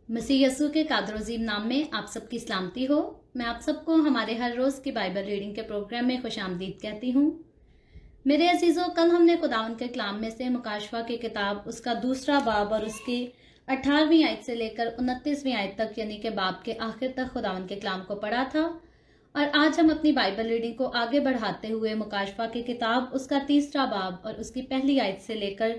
मसीह यसू के कादरोजीम नाम में आप सबकी सलामती हो। मैं आप सबको हमारे हर रोज़ की बाइबल रीडिंग के प्रोग्राम में खुशामदीद कहती हूँ। मेरे अजीज़ों, कल हमने खुदावंद के कलाम में से मुकाशवा की किताब उसका दूसरा बाब और उसकी 18वीं आयत से लेकर 29वीं आयत तक यानी कि बाब के आखिर तक खुदावंद के कलाम को पढ़ा था। और आज हम अपनी बाइबल रीडिंग को आगे बढ़ाते हुए मुकाशवा की किताब उसका तीसरा बाब और उसकी पहली आयत से लेकर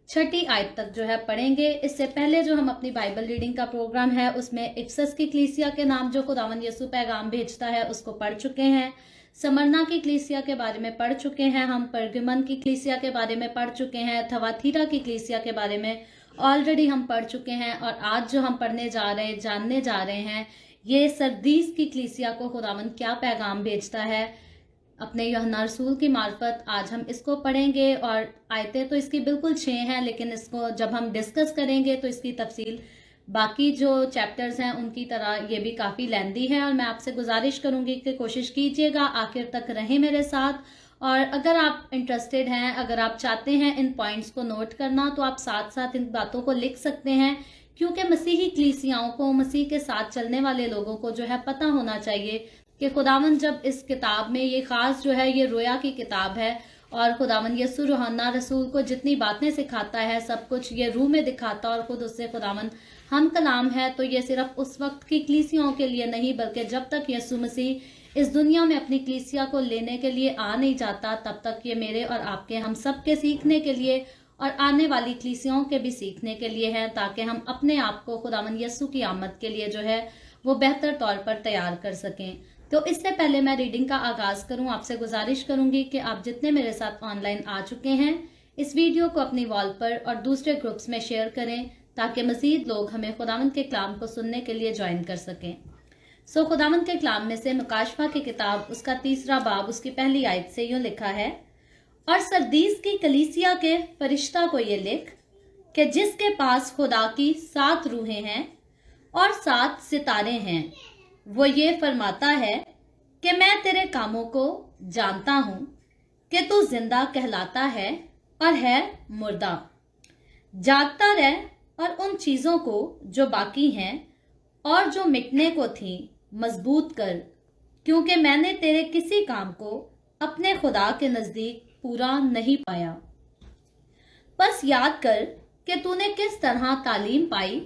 6ठी आयत तक जो है पढ़ेंगे। इससे पहले जो हम अपनी बाइबल रीडिंग का प्रोग्राम है उसमें इफसस की कलीसिया के नाम जो खुदावंद यसू पैगाम भेजता है उसको पढ़ चुके हैं। समरना की कलीसिया के बारे में पढ़ चुके हैं। हम परगमन की कलीसिया के बारे में पढ़ चुके हैं। थवाथीरा की कलीसिया के बारे में ऑलरेडी हम पढ़ चुके हैं। और आज जो हम पढ़ने जा रहे हैं, जानने जा रहे हैं, ये सरदीस की कलीसिया को खुदावंद क्या पैगाम भेजता है अपने यूहन्ना रसूल की मार्फत। आज हम इसको पढ़ेंगे और आयतें तो इसकी बिल्कुल 6 हैं, लेकिन इसको जब हम डिस्कस करेंगे तो इसकी तफसील बाकी जो चैप्टर्स हैं उनकी तरह ये भी काफ़ी लेंदी है। और मैं आपसे गुजारिश करूंगी कि कोशिश कीजिएगा आखिर तक रहें मेरे साथ। और अगर आप इंटरेस्टेड हैं, अगर आप चाहते हैं इन पॉइंट्स को नोट करना, तो आप साथ साथ इन बातों को लिख सकते हैं, क्योंकि मसीही कलीसियाओं को, मसीह के साथ चलने वाले लोगों को जो है पता होना चाहिए कि खुदावंद जब इस किताब में, ये खास जो है ये रोया की किताब है और खुदावंद यसू यूहन्ना रसूल को जितनी बातें सिखाता है सब कुछ ये रूह में दिखाता और खुद उससे खुदावंद हम कलाम है, तो ये सिर्फ उस वक्त की कलीसियाओं के लिए नहीं बल्कि जब तक यसू मसीह इस दुनिया में अपनी कलीसिया को लेने के लिए आ नहीं जाता तब तक ये मेरे और आपके, हम सब के सीखने के लिए और आने वाली कलीसियाओं के भी सीखने के लिए है, ताकि हम अपने आप को खुदावंद यसू की आमद के लिए जो है वो बेहतर तौर पर तैयार कर सकें। तो इससे पहले मैं रीडिंग का आगाज करूं, आपसे गुजारिश करूंगी कि आप जितने मेरे साथ ऑनलाइन आ चुके हैं इस वीडियो को अपनी वॉल पर और दूसरे ग्रुप्स में शेयर करें, ताकि मजीद लोग हमें खुदावंद के कलाम को सुनने के लिए ज्वाइन कर सकें। सो खुदावंद के कलाम में से मुकाशवा की किताब उसका तीसरा बाब उसकी पहली आयत से यूं लिखा है, और सरदीस की कलीसिया के फरिश्ता को ये लिख कि जिसके पास खुदा की 7 रूहें हैं और 7 सितारे हैं, वो ये फरमाता है कि मैं तेरे कामों को जानता हूं कि तू जिंदा कहलाता है और है मुर्दा। जागता रह और उन चीजों को जो बाकी हैं और जो मिटने को थीं मजबूत कर, क्योंकि मैंने तेरे किसी काम को अपने खुदा के नजदीक पूरा नहीं पाया। बस याद कर कि तूने किस तरह तालीम पाई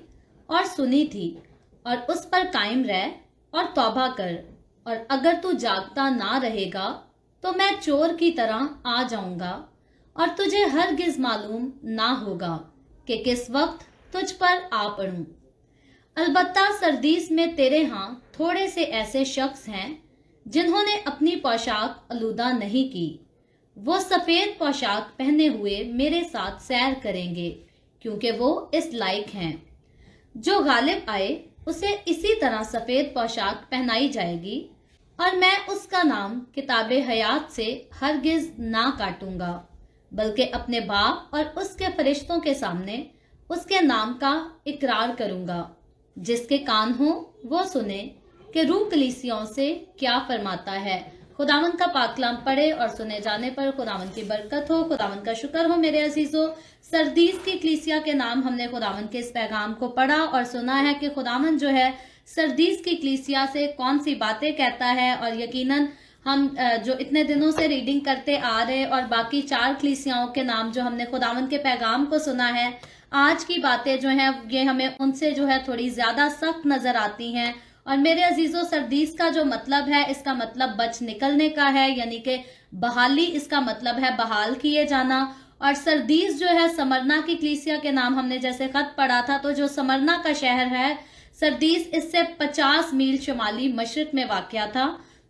और सुनी थी, और उस पर कायम रह और तौबा कर। और अगर तू जागता ना रहेगा तो मैं चोर की तरह आ जाऊंगा और तुझे हरगिज मालूम ना होगा कि किस वक्त तुझ पर आ पड़ूं। अलबत्ता सरदीस में तेरे यहाँ थोड़े से ऐसे शख्स हैं जिन्होंने अपनी पोशाक आलूदा नहीं की। वो सफेद पोशाक पहने हुए मेरे साथ सैर करेंगे, क्योंकि वो इस लायक हैं। जो गालिब आए उसे इसी तरह सफेद पोशाक पहनाई जाएगी, और मैं उसका नाम किताबे हयात से हरगिज ना काटूंगा, बल्कि अपने बाप और उसके फरिश्तों के सामने उसके नाम का इकरार करूंगा। जिसके कान हो वो सुने कि रूह कलीसियाओं से क्या फरमाता है। खुदावंद का पाक कलाम पढ़े और सुने जाने पर खुदावंद की बरकत हो, खुदावंद का शुक्र हो। मेरे अजीजों, सरदीस की कलीसिया के नाम हमने खुदावंद के इस पैगाम को पढ़ा और सुना है कि खुदावंद जो है सरदीस की कलीसिया से कौन सी बातें कहता है। और यकीनन हम जो इतने दिनों से रीडिंग करते आ रहे और बाकी 4 कलीसियाओं के नाम जो हमने खुदावंद के पैगाम को सुना है, आज की बातें जो हैं ये हमें उनसे जो है थोड़ी ज्यादा सख्त नजर आती हैं। और मेरे अजीजों, सरदीस का जो मतलब है, इसका मतलब बच निकलने का है, यानी कि बहाली, इसका मतलब है बहाल किए जाना। और सरदीस जो है समरना की कलीसिया के नाम हमने जैसे खत पढ़ा था, तो जो समरना का शहर है सरदीस, इससे 50 मील शुमाली मशरक में वाक़या था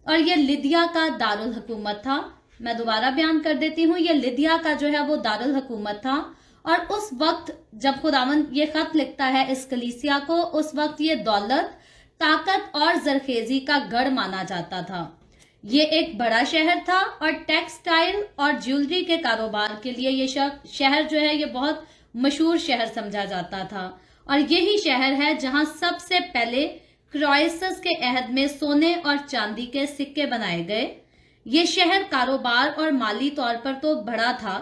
और ये लिदिया का दारुल हुकूमत था। मैं दोबारा बयान कर देती हूँ, ये लिदिया का जो है वो दारुल हुकूमत था। और उस वक्त जब खुदावंद ये खत लिखता है इस कलीसिया को, उस वक्त ये दौलत, ताकत और जरखेजी का गढ़ माना जाता था। ये एक बड़ा शहर था और टेक्सटाइल और ज्वेलरी के कारोबार के लिए ये शहर जो है ये बहुत मशहूर शहर समझा जाता था। और यही शहर है जहां सबसे पहले क्रोएसस के अहद में सोने और चांदी के सिक्के बनाए गए। ये शहर कारोबार और माली तौर पर तो बड़ा था,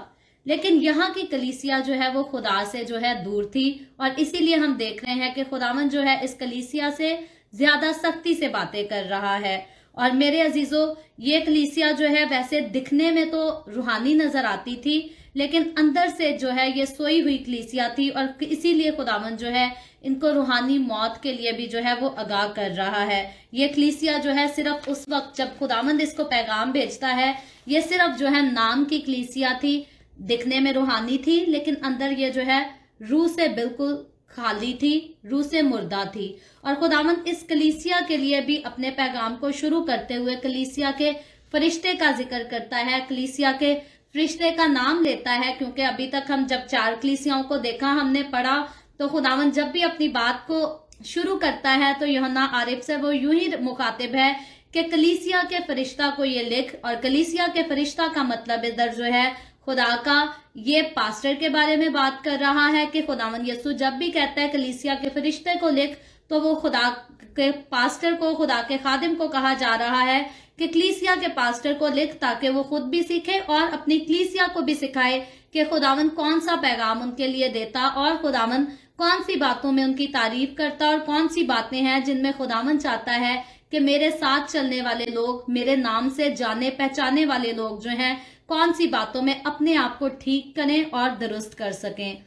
लेकिन यहाँ की कलीसिया जो है वो खुदा से जो है दूर थी, और इसीलिए हम देख रहे हैं कि खुदावन जो है इस कलीसिया से ज्यादा सख्ती से बातें कर रहा है। और मेरे अजीजों, ये कलीसिया जो है वैसे दिखने में तो रूहानी नजर आती थी, लेकिन अंदर से जो है ये सोई हुई कलीसिया थी, और इसीलिए खुदावन जो है इनको रूहानी मौत के लिए भी जो है वो आगाह कर रहा है। ये कलीसिया जो है सिर्फ उस वक्त जब खुदावंद इसको पैगाम भेजता है, ये सिर्फ जो है नाम की कलीसिया थी, दिखने में रूहानी थी, लेकिन अंदर ये जो है रूह से बिल्कुल खाली थी, रूह से मुर्दा थी। और खुदावंद इस कलीसिया के लिए भी अपने पैगाम को शुरू करते हुए कलीसिया के फरिश्ते का जिक्र करता है, कलीसिया के फरिश्ते का नाम लेता है, क्योंकि अभी तक हम जब 4 कलीसियाओं को देखा, हमने पढ़ा, तो खुदावंद जब भी अपनी बात को शुरू करता है तो यूहन्ना आरिफ से वो यूं ही मुखातिब है कि कलीसिया के फरिश्ता को ये लिख। और कलीसिया के फरिश्ता का मतलब इधर जो है खुदा का, ये पास्टर के बारे में बात कर रहा है कि खुदावंद यीशु जब भी कहता है कलीसिया के फरिश्ते को लिख, तो वो खुदा के पास्टर को, खुदा के खादिम को कहा जा रहा है कि कलीसिया के पास्टर को लिख, ताकि वो खुद भी सीखे और अपनी कलीसिया को भी सिखाए कि खुदावंद कौन सा पैगाम उनके लिए देता, और खुदावंद कौन सी बातों में उनकी तारीफ करता, और कौन सी बातें हैं जिनमें खुदावंद चाहता है कि मेरे साथ चलने वाले लोग, मेरे नाम से जाने पहचाने वाले लोग जो हैं, कौन सी बातों में अपने आप को ठीक करें और दुरुस्त कर सकें।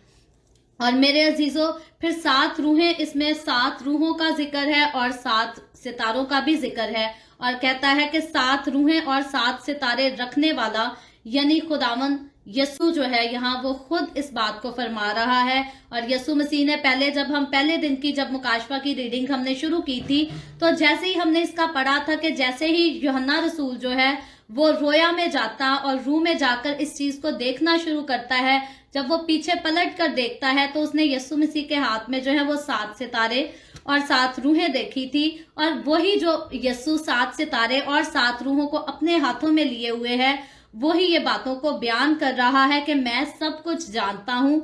और मेरे अजीजों, फिर 7 रूहें, इसमें 7 रूहों का जिक्र है और 7 सितारों का भी जिक्र है, और कहता है कि 7 रूहें और 7 सितारे रखने वाला यानी खुदावंद यीशु जो है यहाँ वो खुद इस बात को फरमा रहा है। और यीशु मसीह ने पहले, जब हम पहले दिन की जब मुकाशवा की रीडिंग हमने शुरू की थी, तो जैसे ही हमने इसका पढ़ा था कि जैसे ही यूहन्ना रसूल जो है वो रोया में जाता और रूह में जाकर इस चीज को देखना शुरू करता है, जब वो पीछे पलट कर देखता है तो उसने यीशु मसीह के हाथ में जो है वो 7 सितारे और 7 रूहें देखी थी। और वही जो यीशु 7 सितारे और 7 रूहों को अपने हाथों में लिए हुए है, वही ये बातों को बयान कर रहा है कि मैं सब कुछ जानता हूं,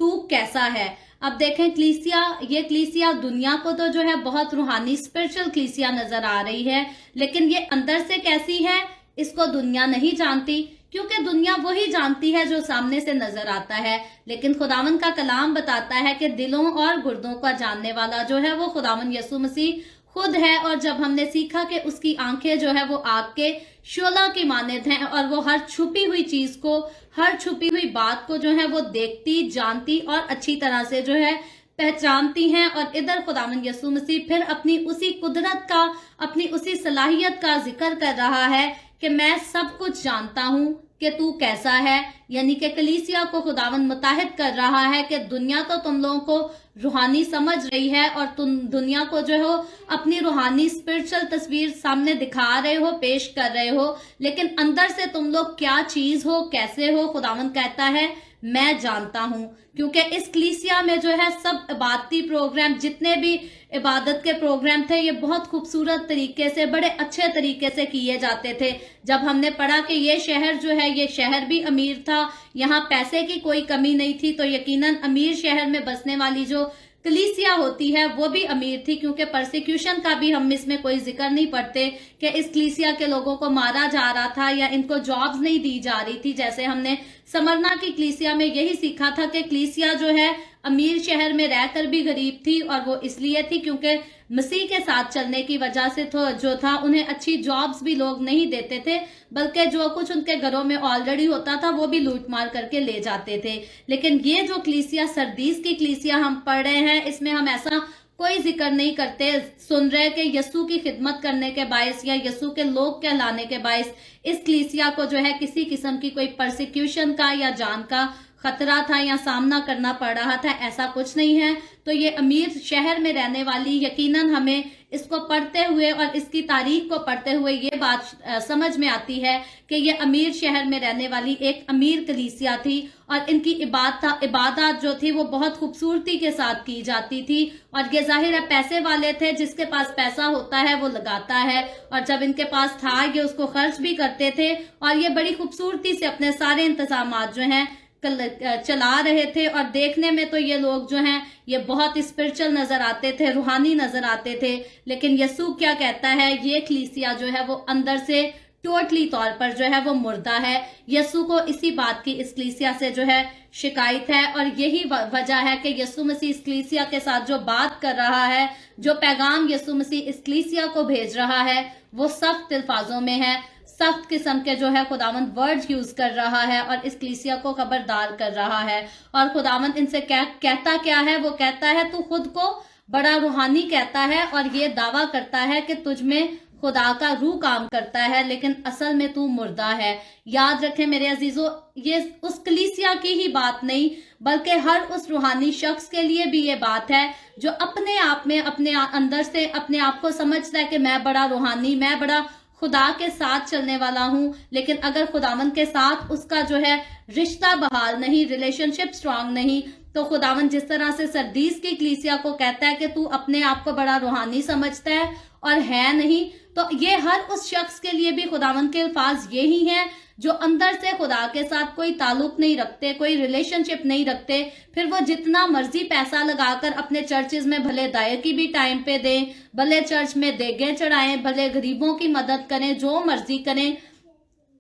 तू कैसा है। अब देखें, कलीसिया, ये कलीसिया दुनिया को तो जो है बहुत रूहानी स्पिरिचुअल कलीसिया नजर आ रही है, लेकिन ये अंदर से कैसी है इसको दुनिया नहीं जानती, क्योंकि दुनिया वही जानती है जो सामने से नजर आता है। लेकिन खुदावन का कलाम बताता है कि दिलों और गुर्दों का जानने वाला जो है वो खुदावन यीशु मसीह खुद है। और जब हमने सीखा कि उसकी आंखें जो है वो आग के शोला की मानद हैं, और वो हर छुपी हुई चीज को, हर छुपी हुई बात को जो है वो देखती, जानती और अच्छी तरह से जो है पहचानती हैं। और इधर खुदावंद यीशु मसीह फिर अपनी उसी कुदरत का, अपनी उसी सलाहियत का जिक्र कर रहा है कि मैं सब कुछ जानता हूं कि तू कैसा है। यानी कि कलीसिया को खुदावंद मुताहिद कर रहा है कि दुनिया तो तुम लोगों को रूहानी समझ रही है, और तुम दुनिया को जो हो अपनी रूहानी स्पिरिचुअल तस्वीर सामने दिखा रहे हो, पेश कर रहे हो, लेकिन अंदर से तुम लोग क्या चीज हो, कैसे हो, खुदावंद कहता है मैं जानता हूं। क्योंकि इस कलीसिया में जो है सब इबादती प्रोग्राम, जितने भी इबादत के प्रोग्राम थे, ये बहुत खूबसूरत तरीके से, बड़े अच्छे तरीके से किए जाते थे। जब हमने पढ़ा कि ये शहर जो है, ये शहर भी अमीर था, यहाँ पैसे की कोई कमी नहीं थी, तो यकीनन अमीर शहर में बसने वाली जो कलीसिया होती है वो भी अमीर थी, क्योंकि परसिक्यूशन का भी हम इसमें कोई जिक्र नहीं पढ़ते कि इस कलीसिया के लोगों को मारा जा रहा था या इनको जॉब्स नहीं दी जा रही थी। जैसे हमने समरना की कलीसिया में यही सीखा था कि कलीसिया जो है अमीर शहर में रहकर भी गरीब थी, और वो इसलिए थी क्योंकि मसीह के साथ चलने की वजह से जो था उन्हें अच्छी जॉब्स भी लोग नहीं देते थे, बल्कि जो कुछ उनके घरों में ऑलरेडी होता था वो भी लूट मार करके ले जाते थे। लेकिन ये जो कलीसिया, सरदीस की कलीसिया हम पढ़ रहे हैं, इसमें हम ऐसा कोई जिक्र नहीं करते, सुन रहे कि यीशु की खिदमत करने के बायस या यीशु के लोग कहलाने के बायस इस कलीसिया को जो है किसी किस्म की कोई परसिक्यूशन का या जान का खतरा था या सामना करना पड़ रहा था, ऐसा कुछ नहीं है। तो ये अमीर शहर में रहने वाली, यकीनन हमें इसको पढ़ते हुए और इसकी तारीख को पढ़ते हुए ये बात समझ में आती है कि ये अमीर शहर में रहने वाली एक अमीर कलीसिया थी, और इनकी इबादत जो थी वो बहुत खूबसूरती के साथ की जाती थी। और ये जाहिर है पैसे वाले थे, जिसके पास पैसा होता है वो लगाता है, और जब इनके पास था ये उसको खर्च भी करते थे, और ये बड़ी खूबसूरती से अपने सारे इंतजामात जो हैं चला रहे थे। और देखने में तो ये लोग जो हैं ये बहुत स्पिरिचुअल नजर आते थे, रूहानी नजर आते थे, लेकिन यीशु क्या कहता है, ये कलीसिया जो है वो अंदर से टोटली तौर पर जो है वो मुर्दा है। यीशु को इसी बात की इस कलीसिया से जो है शिकायत है, और यही वजह है कि यीशु मसीह इस कलीसिया के साथ जो बात कर रहा है, जो पैगाम यीशु मसीह इस कलीसिया को भेज रहा है, वो सख्त अल्फाजों में है, सख्त किस्म के जो है खुदावंद वर्ड यूज कर रहा है और इस कलीसिया को खबरदार कर रहा है। और खुदावंद इनसे कहता क्या है? वो कहता है तू खुद को बड़ा रूहानी कहता है और ये दावा करता है कि तुझ में खुदा का रूह काम करता है, लेकिन असल में तू मुर्दा है। याद रखें मेरे अजीजों, ये उस कलीसिया की ही बात नहीं बल्कि हर उस रूहानी शख्स के लिए भी ये बात है जो अपने आप में, अपने अंदर से अपने आप को समझता है कि मैं बड़ा रूहानी, मैं बड़ा खुदा के साथ चलने वाला हूं, लेकिन अगर खुदावंद के साथ उसका जो है रिश्ता बहाल नहीं, रिलेशनशिप स्ट्रांग नहीं, तो खुदावंद जिस तरह से सरदीस की कलीसिया को कहता है कि तू अपने आप को बड़ा रूहानी समझता है और है नहीं, तो ये हर उस शख्स के लिए भी खुदावंद के अल्फाज यही हैं जो अंदर से खुदा के साथ कोई ताल्लुक नहीं रखते, कोई रिलेशनशिप नहीं रखते। फिर वो जितना मर्जी पैसा लगाकर अपने चर्चेज में भले दायकी भी टाइम पे दें, भले चर्च में देगे चढ़ाएं, भले गरीबों की मदद करें, जो मर्जी करें,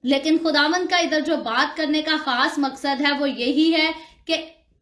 लेकिन खुदावंद का इधर जो बात करने का खास मकसद है वो यही है कि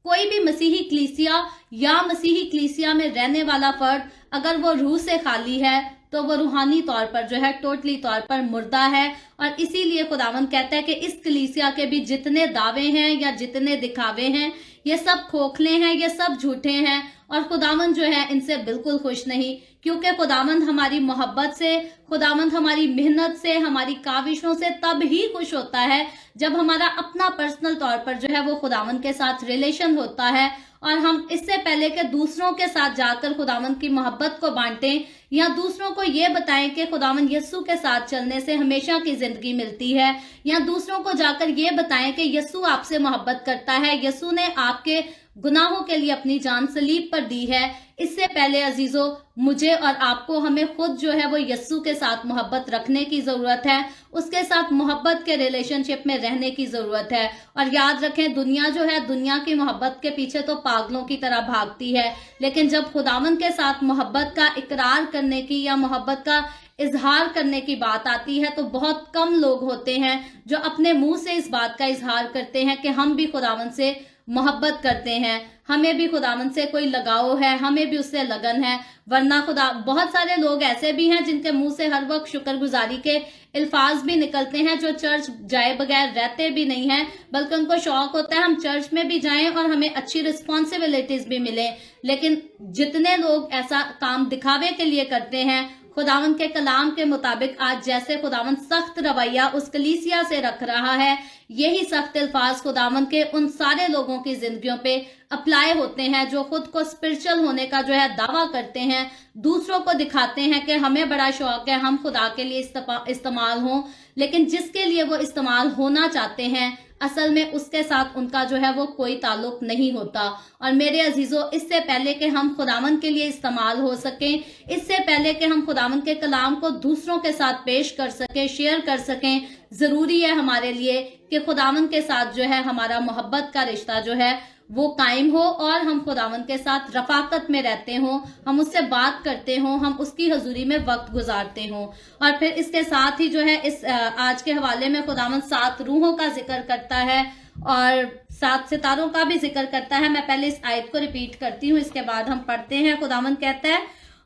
कोई भी मसीही कलीसिया या मसीही कलीसिया में रहने वाला फर्द अगर वो रूह से खाली है तो वो रूहानी तौर पर जो है टोटली तौर पर मुर्दा है। और इसीलिए खुदावंद कहता है कि इस कलीसिया के भी जितने दावे हैं या जितने दिखावे हैं, ये सब खोखले हैं, ये सब झूठे हैं, और खुदावंद जो है इनसे बिल्कुल खुश नहीं, क्योंकि खुदावंद हमारी मोहब्बत से, खुदावंद हमारी मेहनत से, हमारी काविशों से तब ही खुश होता है जब हमारा अपना पर्सनल तौर पर जो है वो खुदावंद के साथ रिलेशन होता है, और हम इससे पहले कि दूसरों के साथ जाकर खुदावंद की मोहब्बत को बांटें या दूसरों को ये बताएं कि खुदावंद यीशु के साथ चलने से हमेशा की जिंदगी मिलती है, या दूसरों को जाकर ये बताएं कि यीशु आपसे मोहब्बत करता है, यीशु ने आपके गुनाहों के लिए अपनी जान सलीब पर दी है, इससे पहले अजीजों मुझे और आपको, हमें खुद जो है वो यीशु के साथ मोहब्बत रखने की जरूरत है, उसके साथ मोहब्बत के रिलेशनशिप में रहने की जरूरत है। और याद रखें, दुनिया जो है, दुनिया की मोहब्बत के पीछे तो पागलों की तरह भागती है, लेकिन जब खुदावंद के साथ मोहब्बत का इकरार करने की या मोहब्बत का इजहार करने की बात आती है तो बहुत कम लोग होते हैं जो अपने मुंह से इस बात का इजहार करते हैं कि हम भी खुदावंद से मोहब्बत करते हैं, हमें भी खुदावंद से कोई लगाव है, हमें भी उससे लगन है। वरना खुदा, बहुत सारे लोग ऐसे भी हैं जिनके मुंह से हर वक्त शुक्रगुजारी के अल्फाज भी निकलते हैं, जो चर्च जाए बगैर रहते भी नहीं हैं, बल्कि उनको शौक होता है हम चर्च में भी जाएं और हमें अच्छी रिस्पॉन्सिबिलिटीज भी मिले। लेकिन जितने लोग ऐसा काम दिखावे के लिए करते हैं, खुदावंद के कलाम के मुताबिक आज जैसे खुदावंद सख्त रवैया उस कलीसिया से रख रहा है, यही सख्त अल्फाज खुदावंद के उन सारे लोगों की जिंदगियों पे अप्लाई होते हैं जो खुद को स्पिरिचुअल होने का जो है दावा करते हैं, दूसरों को दिखाते हैं कि हमें बड़ा शौक है हम खुदा के लिए इस्तेमाल हों, लेकिन जिसके लिए वो इस्तेमाल होना चाहते हैं असल में उसके साथ उनका जो है वो कोई ताल्लुक नहीं होता। और मेरे अजीजों, इससे पहले कि हम खुदावंद के लिए इस्तेमाल हो सकें, इससे पहले कि हम खुदावंद के कलाम को दूसरों के साथ पेश कर सकें, शेयर कर सकें, जरूरी है हमारे लिए कि खुदावंद के साथ जो है हमारा मोहब्बत का रिश्ता जो है वो कायम हो और हम खुदावंद के साथ रफाकत में रहते हों, हम उससे बात करते हों, हम उसकी हजूरी में वक्त गुजारते हों। और फिर इसके साथ ही जो है इस आज के हवाले में खुदावंद 7 रूहों का जिक्र करता है और 7 सितारों का भी जिक्र करता है। मैं पहले इस आयत को रिपीट करती हूँ, इसके बाद हम पढ़ते हैं। खुदावंद कहता है,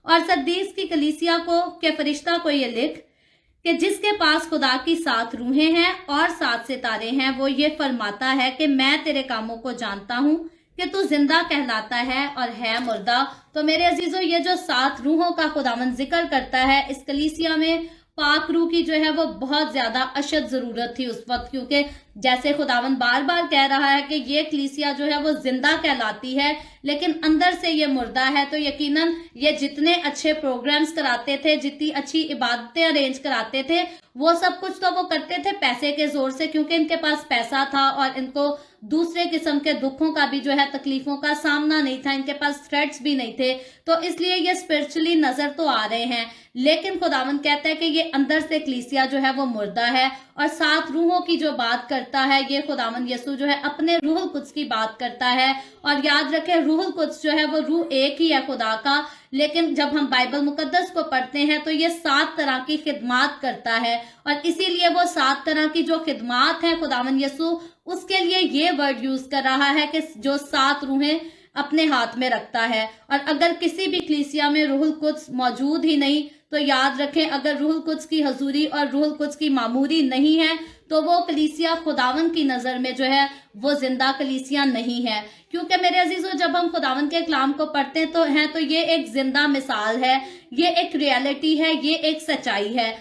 और सरदीस की कलीसिया को के फरिश्ता को ये लिख कि जिसके पास खुदा की 7 रूहें हैं और 7 सितारे हैं, वो ये फरमाता है कि मैं तेरे कामों को जानता हूँ कि तू जिंदा कहलाता है और है मुर्दा। तो मेरे अजीजों, ये जो 7 रूहों का खुदावंद जिक्र करता है, इस कलीसिया में पाक रूह की जो है वो बहुत ज्यादा अशद जरूरत थी उस वक्त, क्योंकि जैसे खुदावंद बार बार कह रहा है कि ये कलीसिया जो है वो जिंदा कहलाती है लेकिन अंदर से ये मुर्दा है। तो यकीनन ये जितने अच्छे प्रोग्राम्स कराते थे, जितनी अच्छी इबादतें अरेंज कराते थे, वो सब कुछ तो वो करते थे पैसे के जोर से, क्योंकि इनके पास पैसा था और इनको दूसरे किस्म के दुखों का भी जो है तकलीफों का सामना नहीं था, इनके पास थ्रेट्स भी नहीं थे, तो इसलिए ये स्पिरिचुअली नजर तो आ रहे हैं। लेकिन खुदावंद कहता है कि ये अंदर से कलीसिया जो है वो मुर्दा है और 7 रूहों की जो बात करता है, ये खुदावंद यसू जो है अपने रूहुल कुद्स की बात करता है। और याद रखें, रूहुल कुद्स जो है वो रूह एक ही है खुदा का, लेकिन जब हम बाइबल मुकद्दस को पढ़ते हैं तो ये 7 तरह की खिदमात करता है, और इसीलिए वो 7 तरह की जो खिदमात हैं खुदावंद यसू उसके लिए ये वर्ड यूज कर रहा है कि जो 7 रूहें अपने हाथ में रखता है। और अगर किसी भी कलीसिया में रूहुल कुद्स मौजूद ही नहीं, तो याद रखें, अगर रूहुल कुद्स की हजूरी और रूहुल कुद्स की मामूरी नहीं है तो वो कलीसिया खुदावन की नजर में जो है वो जिंदा कलीसिया नहीं है। क्योंकि मेरे अजीजों, जब हम खुदावन के कलाम को पढ़ते तो ये एक जिंदा मिसाल है, ये एक रियलिटी है, ये एक सच्चाई है।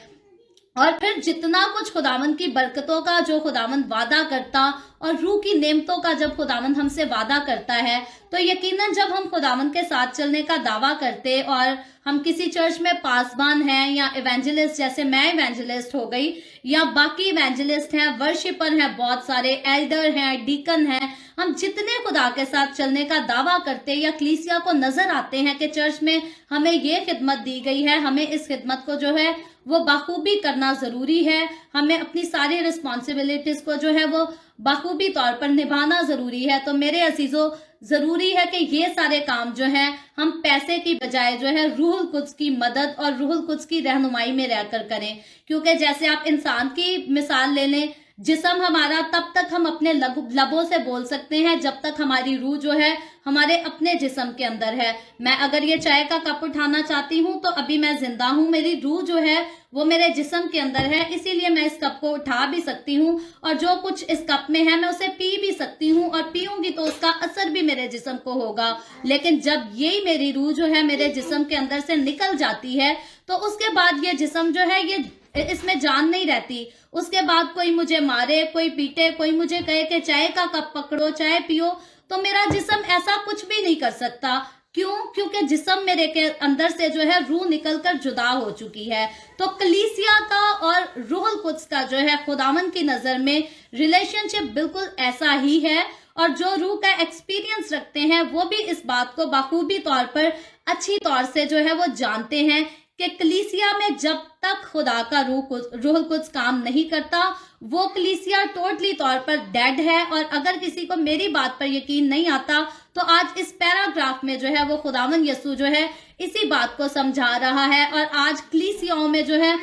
और फिर जितना कुछ खुदावंद की बरकतों का जो खुदावंद वादा करता और रूह की नेमतों का जब खुदावंद हमसे वादा करता है, तो यकीनन जब हम खुदावंद के साथ चलने का दावा करते और हम किसी चर्च में पासबान हैं या इवेंजलिस्ट, जैसे मैं इवेंजलिस्ट हो गई, या बाकी इवेंजलिस्ट हैं, वर्शिपर हैं, बहुत सारे एल्डर हैं, डीकन हैं, हम जितने खुदा के साथ चलने का दावा करते या कलीसिया को नजर आते हैं कि चर्च में हमें ये खिदमत दी गई है, हमें इस खिदमत को जो है वो बखूबी करना जरूरी है, हमें अपनी सारी रिस्पॉन्सिबिलिटीज को जो है वो बखूबी तौर पर निभाना जरूरी है। तो मेरे अजीजों, जरूरी है कि ये सारे काम जो हैं हम पैसे की बजाय जो है रूहुल कुद्स की मदद और रूहुल कुद्स की रहनुमाई में रहकर करें। क्योंकि जैसे आप इंसान की मिसाल ले लें, जिस्म हमारा तब तक हम अपने लबों से बोल सकते हैं जब तक हमारी रूह जो है हमारे अपने जिस्म के अंदर है। मैं अगर ये चाय का कप उठाना चाहती हूँ तो अभी मैं जिंदा हूँ, मेरी रूह जो है वो मेरे जिस्म के अंदर है, इसीलिए मैं इस कप को उठा भी सकती हूँ और जो कुछ इस कप में है मैं उसे पी भी सकती हूँ, और पीऊंगी तो उसका असर भी मेरे जिस्म को होगा। लेकिन जब यही मेरी रूह जो है मेरे जिस्म के अंदर से निकल जाती है तो उसके बाद ये जिस्म जो है ये इसमें जान नहीं रहती। उसके बाद कोई मुझे मारे, कोई पीटे, कोई मुझे कहे कि चाय का कप पकड़ो, चाय पियो, तो मेरा जिस्म ऐसा कुछ भी नहीं कर सकता। क्यों? क्योंकि जिस्म मेरे के अंदर से जो है रूह निकलकर जुदा हो चुकी है। तो कलीसिया का और रूहुल कुद्स का जो है खुदावन की नजर में रिलेशनशिप बिल्कुल ऐसा ही है, और जो रूह का एक्सपीरियंस रखते हैं वो भी इस बात को बखूबी तौर पर अच्छी तौर से जो है वो जानते हैं कि कलीसिया में जब तक खुदा का रूहुल कुद्स काम नहीं करता वो कलीसिया टोटली तौर पर डेड है। और अगर किसी को मेरी बात पर यकीन नहीं आता तो आज इस पैराग्राफ में जो है वो खुदावन यसू जो है इसी बात को समझा रहा है। और आज कलीसियाओं में जो है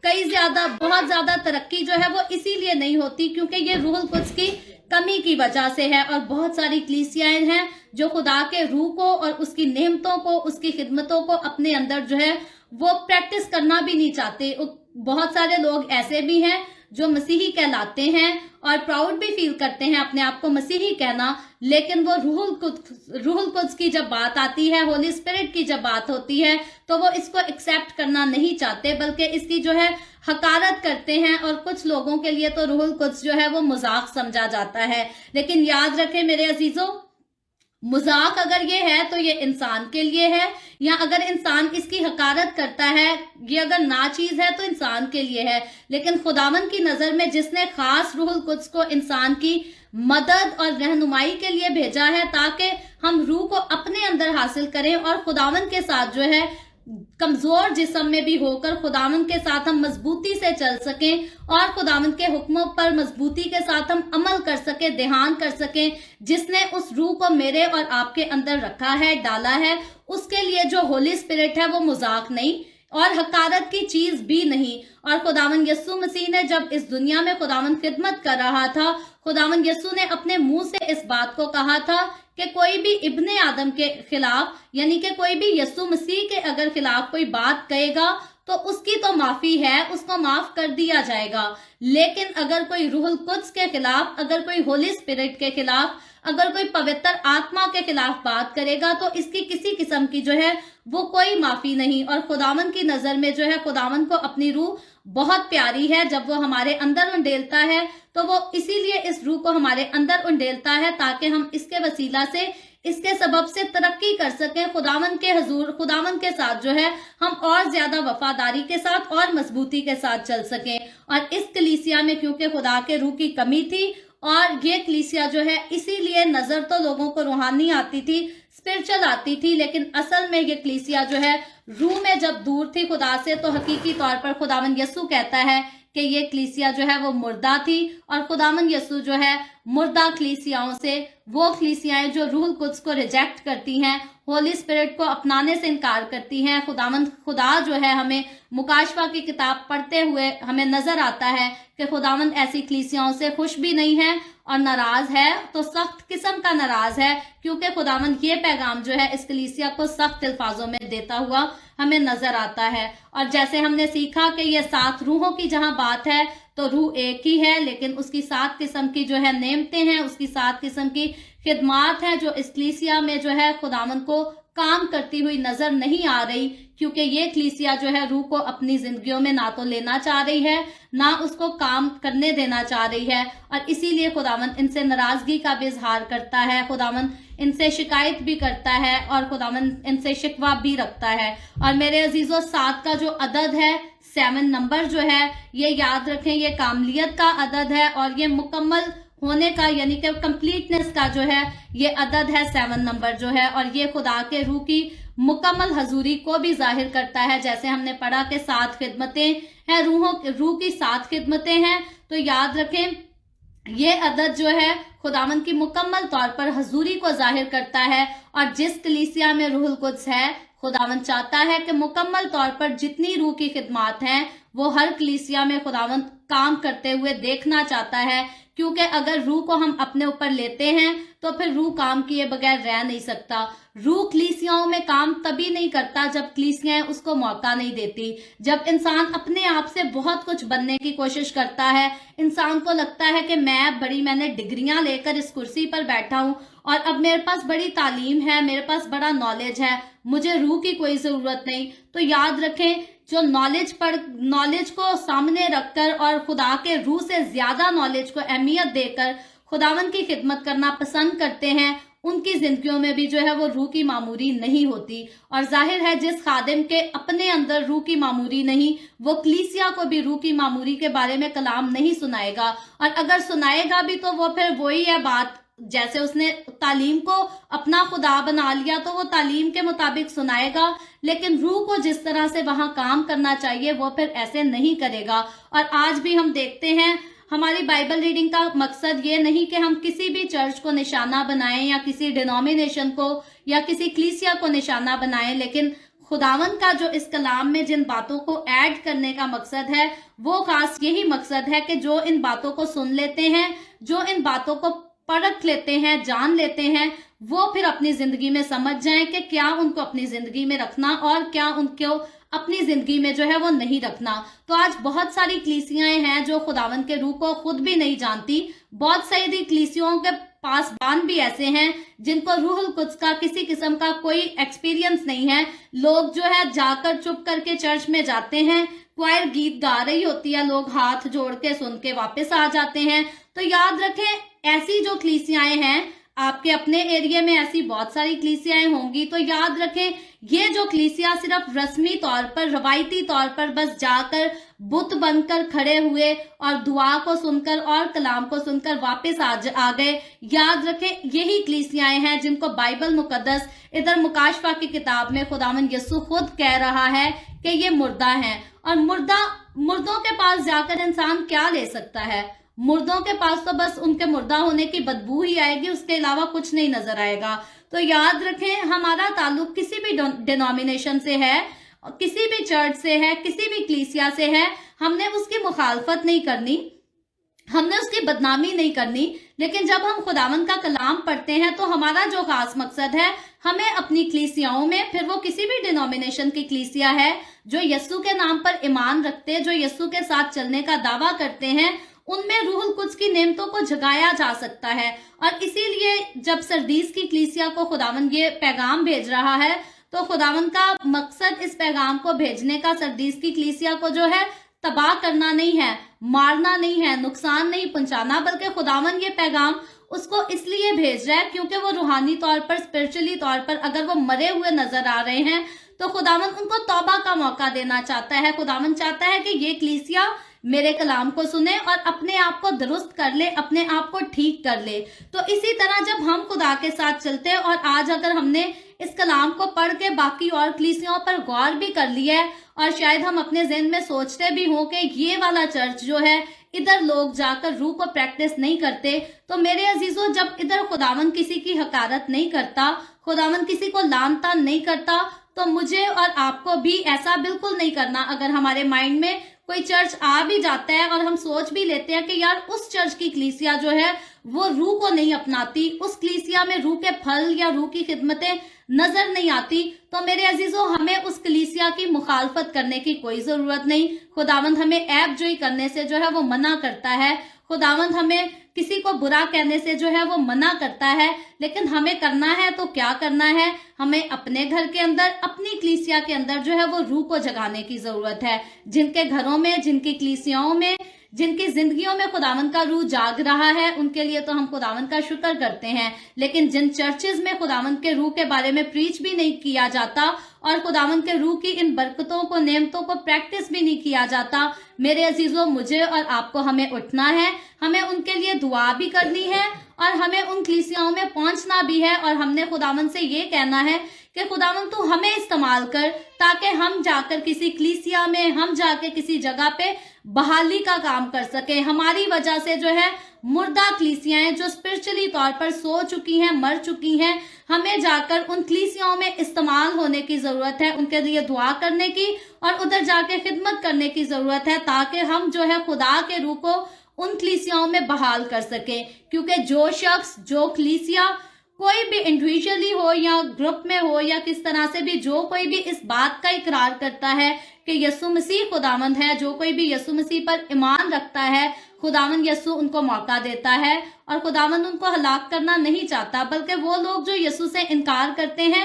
बहुत ज्यादा तरक्की जो है वो इसीलिए नहीं होती क्योंकि ये रूहुल कुद्स की कमी की वजह से है। और बहुत सारी कलीसियाएं हैं जो खुदा के रूह को और उसकी नेमतों को, उसकी खिदमतों को अपने अंदर जो है वो प्रैक्टिस करना भी नहीं चाहते। बहुत सारे लोग ऐसे भी हैं जो मसीही कहलाते हैं और प्राउड भी फील करते हैं अपने आप को मसीही कहना, लेकिन वो रूहुल कुद्स की जब बात आती है, होली स्पिरिट की जब बात होती है, तो वो इसको एक्सेप्ट करना नहीं चाहते, बल्कि इसकी जो है हकारत करते हैं। और कुछ लोगों के लिए तो रूहुल कुद्स जो है वो मजाक समझा जाता है। लेकिन याद रखें मेरे अजीजों, मजाक अगर ये है तो ये इंसान के लिए है, या अगर इंसान इसकी हकारत करता है, ये अगर नाचीज है तो इंसान के लिए है। लेकिन खुदावन की नजर में जिसने खास रूहुल कुद्स को इंसान की मदद और रहनुमाई के लिए भेजा है ताकि हम रूह को अपने अंदर हासिल करें और खुदावन के साथ जो है कमजोर जिस्म में भी होकर खुदावन के साथ हम मजबूती से चल सकें और खुदावन के हुक्मों पर मजबूती के साथ हम अमल कर सकें, ध्यान कर सकें। जिसने उस रूह को मेरे और आपके अंदर रखा है, डाला है, उसके लिए जो होली स्पिरिट है वो मजाक नहीं और हकारत की चीज भी नहीं। और खुदावन यस्सु मसीह ने जब इस दुनिया में खुदावन खिदमत कर रहा था, खुदावन यस्सु ने अपने मुंह से इस बात को कहा था कि कोई भी इब्ने आदम के खिलाफ, यानी कि कोई भी यस्सु मसीह के अगर खिलाफ कोई बात कहेगा तो उसकी तो माफी है, उसको माफ कर दिया जाएगा। लेकिन अगर कोई रूहुल कुद्स के खिलाफ, अगर कोई होली स्पिरिट के खिलाफ, अगर कोई पवित्र आत्मा के खिलाफ बात करेगा तो इसकी किसी किस्म की जो है वो कोई माफी नहीं। और खुदावन की नजर में जो है खुदावन को अपनी रूह बहुत प्यारी है। जब वो हमारे अंदर उंडेलता है तो वो इसीलिए इस रूह को हमारे अंदर उंडेलता है ताकि हम इसके वसीला से, इसके सबब से तरक्की कर सकें, खुदावन के हजूर, खुदावन के साथ जो है हम और ज्यादा वफादारी के साथ और मजबूती के साथ चल सकें। और इस कलीसिया में क्योंकि खुदा के रूह की कमी थी और ये कलीसिया जो है इसीलिए नजर तो लोगों को रूहानी आती थी, स्पिरिचुअल आती थी, लेकिन असल में ये कलीसिया जो है रूह में जब दूर थी खुदा से, तो हकीकी तौर पर खुदावन यस्सु कहता है کہ یہ کلیسیا جو ہے وہ مردہ تھی اور خداوند یسوع جو ہے مردہ کلیسیاؤں سے، وہ کلیسیائیں جو روح القدس کو ریجیکٹ کرتی ہیں، ہولی اسپرٹ کو اپنانے سے انکار کرتی ہیں، خداوند خدا جو ہے ہمیں مکاشفہ کی کتاب پڑھتے ہوئے ہمیں نظر آتا ہے کہ خداوند ایسی کلیسیاؤں سے خوش بھی نہیں ہے اور ناراض ہے، تو سخت قسم کا ناراض ہے، کیونکہ خداوند یہ پیغام جو ہے اس کلیسیا کو سخت الفاظوں میں دیتا ہوا ہمیں نظر آتا ہے۔ اور جیسے ہم نے سیکھا کہ یہ 7 روحوں کی جہاں بات ہے تو روح ایک ہی ہے، لیکن اس کی 7 قسم کی جو ہے نعمتیں ہیں، اس کی 7 قسم کی خدمات ہیں جو اس کلیسیا میں جو ہے خداوند کو کام کرتی ہوئی نظر نہیں آ رہی، کیونکہ یہ کلیسیا جو ہے روح کو اپنی زندگیوں میں نہ تو لینا چاہ رہی ہے، نہ اس کو کام کرنے دینا چاہ رہی ہے، اور اسی لیے خداوند ان سے ناراضگی کا بھی اظہار کرتا ہے، خداوند ان سے شکایت بھی کرتا ہے اور خداوند ان سے شکوہ بھی رکھتا ہے۔ اور میرے عزیزوں، 7 کا جو عدد ہے، 7 نمبر جو ہے، یہ یاد رکھیں یہ کاملیت کا عدد ہے اور یہ مکمل ہونے کا یعنی کہ کمپلیٹنس کا جو ہے یہ عدد ہے 7 نمبر جو ہے، اور یہ خدا کے روح کی مکمل حضوری کو بھی ظاہر کرتا ہے۔ جیسے ہم نے پڑھا کہ 7 خدمتیں ہیں، روح کی 7 خدمتیں ہیں، تو یاد رکھیں یہ عدد جو ہے خداوند کی مکمل طور پر حضوری کو ظاہر کرتا ہے، اور جس کلیسیا میں روح القدس ہے، خداوند چاہتا ہے کہ مکمل طور پر جتنی روح کی خدمات ہیں وہ ہر کلیسیا میں خداوند کام کرتے ہوئے دیکھنا چاہتا ہے، کیونکہ اگر روح کو ہم اپنے اوپر لیتے ہیں تو پھر روح کام کیے بغیر رہ نہیں سکتا۔ روح کلیسیاؤں میں کام تبھی نہیں کرتا جب کلیسیاں اس کو موقع نہیں دیتی۔ جب انسان اپنے آپ سے بہت کچھ بننے کی کوشش کرتا ہے، انسان کو لگتا ہے کہ میں نے ڈگریاں لے کر اس کرسی پر بیٹھا ہوں اور اب میرے پاس بڑی تعلیم ہے، میرے پاس بڑا نالج ہے، مجھے روح کی کوئی ضرورت نہیں، تو یاد رکھیں جو نالج کو سامنے رکھ کر اور خدا کے روح سے زیادہ نالج کو اہمیت دے کر خداوند کی خدمت کرنا پسند کرتے ہیں، ان کی زندگیوں میں بھی جو ہے وہ روح کی معموری نہیں ہوتی۔ اور ظاہر ہے جس خادم کے اپنے اندر روح کی معموری نہیں، وہ کلیسیا کو بھی روح کی معموری کے بارے میں کلام نہیں سنائے گا، اور اگر سنائے گا بھی تو وہ پھر وہی ہے بات، جیسے اس نے تعلیم کو اپنا خدا بنا لیا تو وہ تعلیم کے مطابق سنائے گا، لیکن روح کو جس طرح سے وہاں کام کرنا چاہیے وہ پھر ایسے نہیں کرے گا۔ اور آج بھی ہم دیکھتے ہیں ہماری بائبل ریڈنگ کا مقصد یہ نہیں کہ ہم کسی بھی چرچ کو نشانہ بنائیں یا کسی ڈینومینیشن کو یا کسی کلیسیا کو نشانہ بنائیں، لیکن خداوند کا جو اس کلام میں جن باتوں کو ایڈ کرنے کا مقصد ہے وہ خاص یہی مقصد ہے کہ جو ان باتوں کو سن لیتے ہیں، جو ان باتوں کو پرکھ لیتے ہیں، جان لیتے ہیں، وہ پھر اپنی زندگی میں سمجھ جائیں کہ کیا ان کو اپنی زندگی میں رکھنا اور کیا ان کو اپنی زندگی میں جو ہے وہ نہیں رکھنا۔ تو آج بہت ساری کلیسیاں ہیں جو خداوند کے روح کو خود بھی نہیں جانتی، بہت ساری کلیسیوں کے پاسبان بھی ایسے ہیں جن کو روح القدس کا کسی قسم کا کوئی ایکسپیرینس نہیں ہے۔ لوگ جو ہے جا کر چپ کر کے چرچ میں جاتے ہیں، کوائر گیت گا رہی ہوتی ہے، لوگ ہاتھ جوڑ کے سن کے واپس آ جاتے ہیں۔ تو یاد رکھیں ایسی جو کلیسیاں ہیں، آپ کے اپنے ایریے میں ایسی بہت ساری کلیسیاں ہوں گی، تو یاد رکھیں یہ جو کلیسیا صرف رسمی طور پر روایتی طور پر بس جا کر بت بن کر کھڑے ہوئے اور دعا کو سن کر اور کلام کو سن کر واپس آ گئے، یاد رکھیں یہی کلیسیاں ہیں جن کو بائبل مقدس ادھر مکاشفہ کی کتاب میں خداوند یسوع خود کہہ رہا ہے کہ یہ مردہ ہیں۔ اور مردوں کے پاس جا کر انسان کیا لے سکتا ہے؟ مردوں کے پاس تو بس ان کے مردہ ہونے کی بدبو ہی آئے گی، اس کے علاوہ کچھ نہیں نظر آئے گا۔ تو یاد رکھیں ہمارا تعلق کسی بھی ڈینومینیشن سے ہے، کسی بھی چرچ سے ہے، کسی بھی کلیسیا سے ہے، ہم نے اس کی مخالفت نہیں کرنی، ہم نے اس کی بدنامی نہیں کرنی، لیکن جب ہم خداوند کا کلام پڑھتے ہیں تو ہمارا جو خاص مقصد ہے ہمیں اپنی کلیسیاؤں میں، پھر وہ کسی بھی ڈینومینیشن کی کلیسیا ہے جو یسوع کے نام پر ایمان رکھتے، جو یسوع کے ساتھ چلنے کا دعویٰ کرتے ہیں، ان میں روح القدس کی نعمتوں کو جگایا جا سکتا ہے۔ اور اسی لیے جب سردیس کی کلیسیا کو خداوند یہ پیغام بھیج رہا ہے تو خداوند کا مقصد اس پیغام کو بھیجنے کا سردیس کی کلیسیا کو جو ہے تباہ کرنا نہیں ہے، مارنا نہیں ہے، نقصان نہیں پہنچانا، بلکہ خداوند یہ پیغام اس کو اس لیے بھیج رہا ہے کیونکہ وہ روحانی طور پر، اسپرچولی طور پر اگر وہ مرے ہوئے نظر آ رہے ہیں تو خداوند ان کو توبہ کا موقع دینا چاہتا ہے۔ خداوند چاہتا ہے کہ یہ کلیسیا میرے کلام کو سنے اور اپنے آپ کو درست کر لے، اپنے آپ کو ٹھیک کر لے۔ تو اسی طرح جب ہم خدا کے ساتھ چلتے ہیں، اور آج اگر ہم نے اس کلام کو پڑھ کے باقی اور کلیسیوں پر غور بھی کر لیا ہے اور شاید ہم اپنے ذہن میں سوچتے بھی ہوں کہ یہ والا چرچ جو ہے ادھر لوگ جا کر روح کو پریکٹس نہیں کرتے. تو میرے عزیزوں جب ادھر خداوند کسی کی حقارت نہیں کرتا, خداوند کسی کو لعن طعن نہیں کرتا, تو مجھے اور آپ کو بھی ایسا بالکل نہیں کرنا. اگر ہمارے مائنڈ میں کوئی چرچ آ بھی جاتا ہے اور ہم سوچ بھی لیتے ہیں کہ یار اس چرچ کی کلیسیا جو ہے وہ روح کو نہیں اپناتی, اس کلیسیا میں روح کے پھل یا روح کی خدمتیں نظر نہیں آتی, تو میرے عزیزوں ہمیں اس کلیسیا کی مخالفت کرنے کی کوئی ضرورت نہیں. خداوند ہمیں عیب جوئی کرنے سے جو ہے وہ منع کرتا ہے. خداوند ہمیں کسی کو برا کہنے سے جو ہے وہ منع کرتا ہے. لیکن ہمیں کرنا ہے تو کیا کرنا ہے؟ ہمیں اپنے گھر کے اندر, اپنی کلیسیا کے اندر جو ہے وہ روح کو جگانے کی ضرورت ہے. جن کے گھروں میں, جن کی کلیسیاؤں میں, جن کی زندگیوں میں خداوند کا روح جاگ رہا ہے, ان کے لیے تو ہم خداوند کا شکر کرتے ہیں. لیکن جن چرچز میں خداوند کے روح کے بارے میں پریچ بھی نہیں کیا جاتا اور خداوند کے روح کی ان برکتوں کو, نعمتوں کو پریکٹس بھی نہیں کیا جاتا, میرے عزیزوں مجھے اور آپ کو ہمیں اٹھنا ہے, ہمیں ان کے لیے دعا بھی کرنی ہے اور ہمیں ان کلیسیاؤں میں پہنچنا بھی ہے. اور ہم نے خداوند سے یہ کہنا ہے کہ خداوند تو ہمیں استعمال کر, تاکہ ہم جا کر کسی کلیسیا میں, ہم جا کے کسی جگہ پہ بحالی کا کام کر سکیں. ہماری وجہ سے جو ہے مردہ کلیسیاں جو اسپرچولی طور پر سو چکی ہیں, مر چکی ہیں, ہمیں جا کر ان کلیسیاؤں میں استعمال ہونے کی ضرورت ہے, ان کے لیے دعا کرنے کی اور ادھر جا کے خدمت کرنے کی ضرورت ہے, تاکہ ہم جو ہے خدا کے روح کو ان کلیسیاؤں میں بحال کر سکیں. کیونکہ جو شخص, جو کلیسیا, کوئی بھی انڈیویجولی ہو یا گروپ میں ہو یا کس طرح سے بھی, جو کوئی بھی اس بات کا اقرار کرتا ہے کہ یسوع مسیح خداوند ہے, جو کوئی بھی یسوع مسیح پر ایمان رکھتا ہے, خداوند یسوع ان کو موقع دیتا ہے اور خداوند ان کو ہلاک کرنا نہیں چاہتا. بلکہ وہ لوگ جو یسوع سے انکار کرتے ہیں,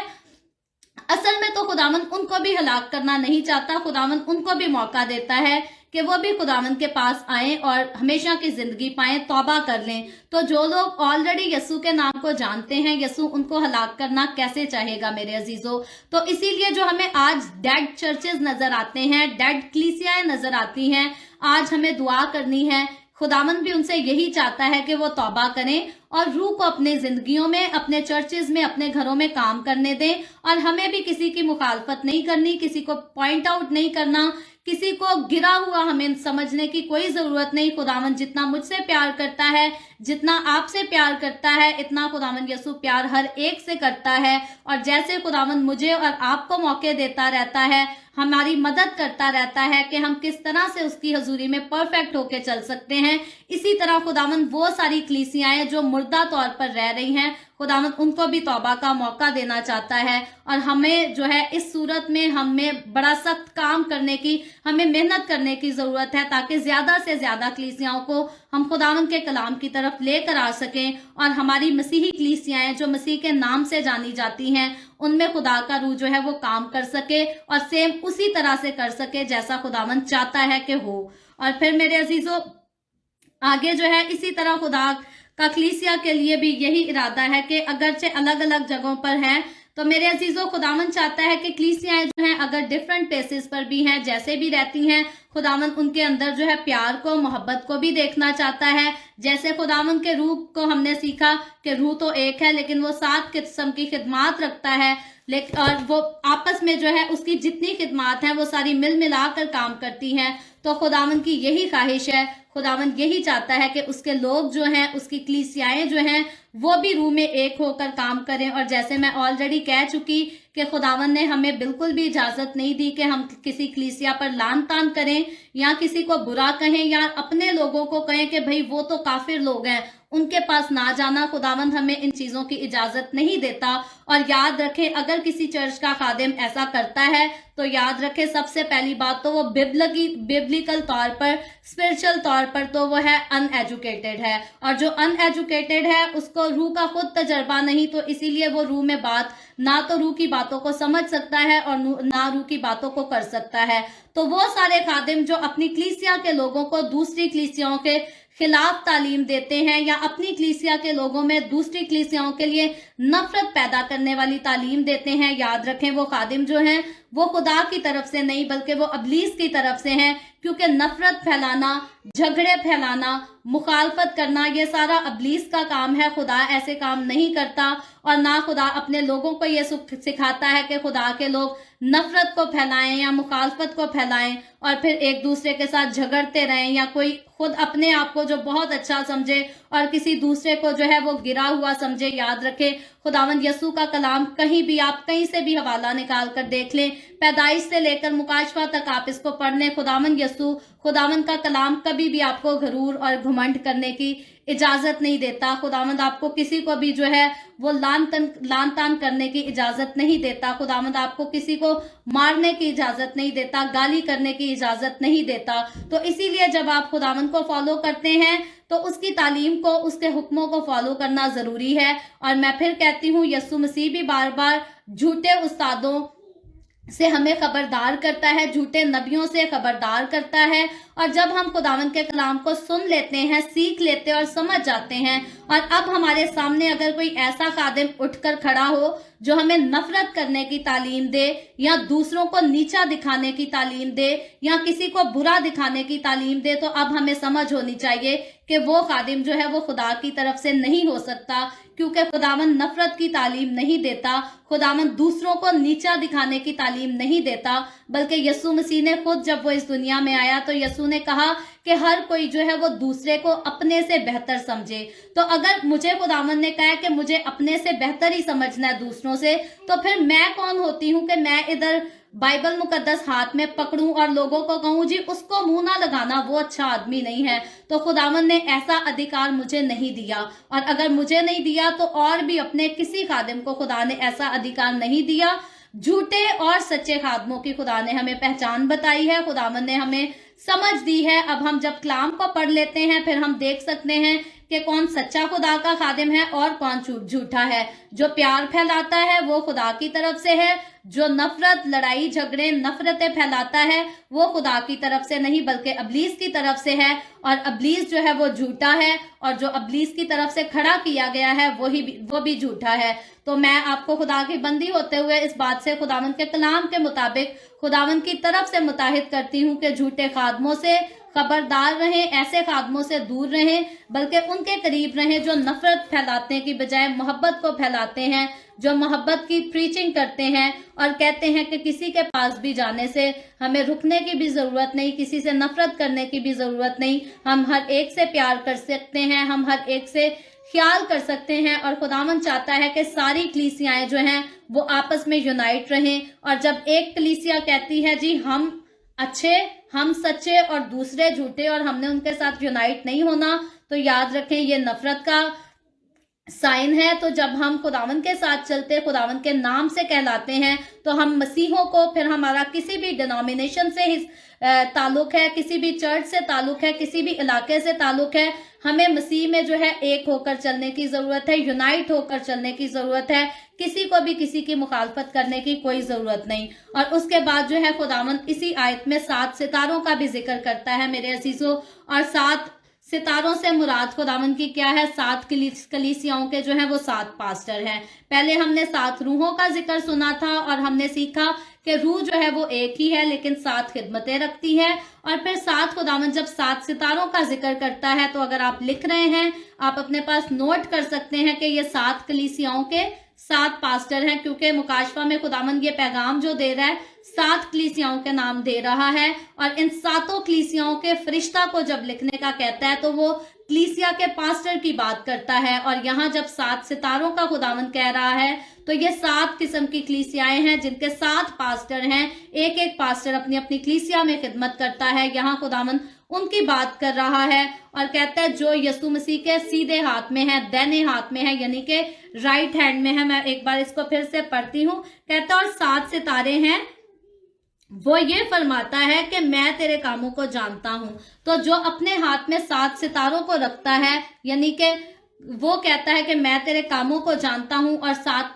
اصل میں تو خداوند ان کو بھی ہلاک کرنا نہیں چاہتا, خداوند ان کو بھی موقع دیتا ہے کہ وہ بھی خداوند کے پاس آئیں اور ہمیشہ کی زندگی پائیں, توبہ کر لیں. تو جو لوگ آلریڈی یسوع کے نام کو جانتے ہیں, یسوع ان کو ہلاک کرنا کیسے چاہے گا میرے عزیزوں. تو اسی لیے جو ہمیں آج ڈیڈ چرچز نظر آتے ہیں, ڈیڈ کلیسیاں نظر آتی ہیں, آج ہمیں دعا کرنی ہے. خداوند بھی ان سے یہی چاہتا ہے کہ وہ توبہ کریں اور روح کو اپنے زندگیوں میں, اپنے چرچز میں, اپنے گھروں میں کام کرنے دیں. اور ہمیں بھی کسی کی مخالفت نہیں کرنی, کسی کو پوائنٹ آؤٹ نہیں کرنا, کسی کو گرا ہوا ہمیں سمجھنے کی کوئی ضرورت نہیں. خداوند جتنا مجھ سے پیار کرتا ہے, جتنا آپ سے پیار کرتا ہے, اتنا خداوند یسوع پیار ہر ایک سے کرتا ہے. اور جیسے خداوند مجھے اور آپ کو موقع دیتا رہتا ہے, ہماری مدد کرتا رہتا ہے کہ ہم کس طرح سے اس کی حضوری میں پرفیکٹ ہو کے چل سکتے ہیں, اسی طرح خداوند وہ ساری کلیسیاں جو مردہ طور پر رہ رہی ہیں, خداوند ان کو بھی توبہ کا موقع دینا چاہتا ہے. اور ہمیں جو ہے اس صورت میں ہمیں بڑا سخت کام کرنے کی, ہمیں محنت کرنے کی ضرورت ہے, تاکہ زیادہ سے زیادہ کلیسیاؤں کو ہم خداوند کے کلام کی طرف لے کر آ سکیں. اور ہماری مسیحی کلیسیاں جو مسیح کے نام سے جانی جاتی ہیں, ان میں خدا کا روح جو ہے وہ کام کر سکے اور سیم اسی طرح سے کر سکے جیسا خداوند چاہتا ہے کہ ہو. اور پھر میرے عزیزوں آگے جو ہے اسی طرح خدا کا کلیسیا کے لیے بھی یہی ارادہ ہے کہ اگرچہ الگ الگ جگہوں پر ہیں, تو میرے عزیزوں خداوند چاہتا ہے کہ کلیسیاں جو ہیں اگر ڈیفرنٹ پلیسز پر بھی ہیں, جیسے بھی رہتی ہیں, خداوند ان کے اندر جو ہے پیار کو, محبت کو بھی دیکھنا چاہتا ہے. جیسے خداوند کے روح کو ہم نے سیکھا کہ روح تو ایک ہے, لیکن وہ 7 قسم کی خدمات رکھتا ہے, اور وہ آپس میں جو ہے اس کی جتنی خدمات ہیں وہ ساری مل ملا کر کام کرتی ہیں. تو خداوند کی یہی خواہش ہے, خداوند یہی چاہتا ہے کہ اس کے لوگ جو ہیں, اس کی کلیسیاں جو ہیں, وہ بھی روح میں ایک ہو کر کام کریں. اور جیسے میں آلریڈی کہہ چکی کہ خداوند نے ہمیں بالکل بھی اجازت نہیں دی کہ ہم کسی کلیسیا پر لعن طعن کریں یا کسی کو برا کہیں یا اپنے لوگوں کو کہیں کہ بھئی وہ تو کافر لوگ ہیں, ان کے پاس نہ جانا. خداوند ہمیں ان چیزوں کی اجازت نہیں دیتا. اور یاد رکھیں اگر کسی چرچ کا خادم ایسا کرتا ہے تو یاد رکھیں سب سے پہلی بات تو وہ ببلیکل طور پر, اسپرچل طور پر تو وہ ہے ان ایجوکیٹڈ ہے. اور جو ان ایجوکیٹڈ ہے اس کو روح کا خود تجربہ نہیں, تو اسی لیے وہ روح میں بات, نہ تو روح کی باتوں کو سمجھ سکتا ہے اور نہ روح کی باتوں کو کر سکتا ہے. تو وہ سارے خادم جو اپنی کلیسیا کے لوگوں کو دوسری کلیسیاؤں کے خلاف تعلیم دیتے ہیں یا اپنی کلیسیا کے لوگوں میں دوسری کلیسیاؤں کے لیے نفرت پیدا کرنے والی تعلیم دیتے ہیں, یاد رکھیں وہ خادم جو ہیں وہ خدا کی طرف سے نہیں بلکہ وہ ابلیس کی طرف سے ہیں. क्योंकि नफरत फैलाना, झगड़े फैलाना, मुखालफत करना, ये सारा अबलीस का काम है। खुदा ऐसे काम नहीं करता और ना खुदा अपने लोगों को ये सिखाता है कि खुदा के लोग नफरत को फैलाएं या मुखालफत को फैलाएं और फिर एक दूसरे के साथ झगड़ते रहें, या कोई खुद अपने आप को जो बहुत अच्छा समझे और किसी दूसरे को जो है वो गिरा हुआ समझे। याद रखें, खुदावंद यसू का कलाम कहीं भी, आप कहीं से भी हवाला निकाल कर देख लें, पैदाइश से लेकर मुकाशवा तक आप इसको पढ़ लें, खुदावंद यसू, खुदावंद का कलाम कभी भी आपको गरूर और घमंड करने की इजाजत नहीं देता। खुदावंद आपको किसी को भी जो है वो लान तान करने की इजाजत नहीं देता। खुदावंद आपको किसी को मारने की इजाजत नहीं देता, गाली करने की इजाजत नहीं देता। तो इसीलिए जब आप खुदावंद को फॉलो करते हैं तो उसकी तालीम को, उसके हुक्मों को फॉलो करना जरूरी है। और मैं फिर कहती हूँ, यीशु मसीह भी बार बार झूठे उस्तादों से हमें खबरदार करता है, झूठे नबियों से खबरदार करता है। और जब हम खुदावंद के कलाम को सुन लेते हैं, सीख लेते हैं और समझ जाते हैं, और अब हमारे सामने अगर कोई ऐसा खादिम उठकर खड़ा हो जो हमें नफरत करने की तालीम दे, या दूसरों को नीचा दिखाने की तालीम दे, या किसी को बुरा दिखाने की तालीम दे, तो अब हमें समझ होनी चाहिए कि वो खादिम जो है वो खुदा की तरफ से नहीं हो सकता, क्योंकि खुदावंद नफरत की तालीम नहीं देता, खुदावंद दूसरों को नीचा दिखाने की तालीम नहीं देता। बल्कि यीशु मसीह ने खुद जब वो इस दुनिया में आया तो यीशु ने कहा कि हर कोई जो है वो दूसरे को अपने से बेहतर समझे। तो अगर मुझे खुदावंद ने कहा कि मुझे अपने से बेहतर ही समझना है दूसरों से, तो फिर मैं कौन होती हूँ कि मैं इधर बाइबल मुकद्दस हाथ में पकड़ूं और लोगों को कहूं जी उसको मुंह ना लगाना, वो अच्छा आदमी नहीं है। तो खुदावंद ने ऐसा अधिकार मुझे नहीं दिया, और अगर मुझे नहीं दिया तो और भी अपने किसी खादिम को खुदा ने ऐसा अधिकार नहीं दिया। झूठे और सच्चे खादमों की खुदा ने हमें पहचान बताई है, खुदावंद ने हमें समझ दी है। अब हम जब कलाम को पढ़ लेते हैं फिर हम देख सकते हैं कि कौन सच्चा खुदा का खादिम है और कौन झूठा है। जो प्यार फैलाता है वो खुदा की तरफ से है, जो नफरत, लड़ाई झगड़े, नफरतें फैलाता है वो खुदा की तरफ से नहीं बल्कि अबलीस की तरफ से है। और अबलीस जो है वो झूठा है, और जो अबलीस की तरफ से खड़ा किया गया है वो भी झूठा है। तो मैं आपको खुदा की बंदी होते हुए इस बात से खुदावंद के कलाम के मुताबिक खुदावंद की तरफ से मुताहिद करती हूँ कि झूठे खादमों से खबरदार रहें, ऐसे खादमों से दूर रहें, बल्कि उनके करीब रहें जो नफरत फैलाने की बजाय मोहब्बत को फैलाते हैं, जो मोहब्बत की प्रीचिंग करते हैं और कहते हैं कि किसी के पास भी जाने से हमें रुकने की भी जरूरत नहीं, किसी से नफरत करने की भी जरूरत नहीं, हम हर एक से प्यार कर सकते हैं, हम हर एक से ख्याल कर सकते हैं। और खुदावंद चाहता है कि सारी कलीसियाएं जो हैं वो आपस में यूनाइट रहें। और जब एक कलीसिया कहती है जी हम अच्छे, हम सच्चे और दूसरे झूठे और हमने उनके साथ यूनाइट नहीं होना, तो याद रखें ये नफरत का साइन है। तो जब हम खुदावंद के साथ चलते, खुदावंद के नाम से कहलाते हैं, तो हम मसीहों को, फिर हमारा किसी भी डिनोमिनेशन से ताल्लुक है, किसी भी चर्च से ताल्लुक है, किसी भी इलाके से ताल्लुक है, हमें मसीह में जो है एक होकर चलने की जरूरत है, यूनाइट होकर चलने की जरूरत है। किसी को भी किसी की मुखालफत करने की कोई जरूरत नहीं। और उसके बाद जो है खुदावंद इसी आयत में 7 सितारों का भी जिक्र करता है मेरे अजीजों। और 7 सितारों से मुराद खुदावंद की क्या है? 7 कलीसियाओं के जो है वो 7 पास्टर हैं। पहले हमने 7 रूहों का जिक्र सुना था और हमने सीखा कि रूह जो है वो एक ही है लेकिन 7 खिदमतें रखती है। और फिर 7 खुदावंद जब 7 सितारों का जिक्र करता है, तो अगर आप लिख रहे हैं आप अपने पास नोट कर सकते हैं कि ये 7 कलीसियाओं के 7 पास्टर हैं, क्योंकि मुकाशवा में खुदावंद ये पैगाम जो दे रहा है 7 कलीसियाओं के नाम दे रहा है। और इन 7 कलीसियाओं के फरिश्ता को जब लिखने का कहता है तो वो कलीसिया के पास्टर की बात करता है। और यहाँ जब 7 सितारों का खुदावंद कह रहा है तो ये 7 किस्म की कलीसियाएं हैं जिनके 7 पास्टर हैं। एक एक पास्टर अपनी अपनी कलीसिया में खिदमत करता है। यहाँ खुदावंद उनकी बात कर रहा है और कहता है जो यीशु मसीह के सीधे हाथ में है, दाहिने हाथ में है, यानी कि राइट हैंड में है। मैं एक बार इसको फिर से पढ़ती हूँ। कहता है और 7 सितारे हैं, वो ये फरमाता है कि मैं तेरे कामों को जानता हूं। तो जो अपने हाथ में 7 सितारों को रखता है, यानी कि वो कहता है कि मैं तेरे कामों को जानता हूं। और 7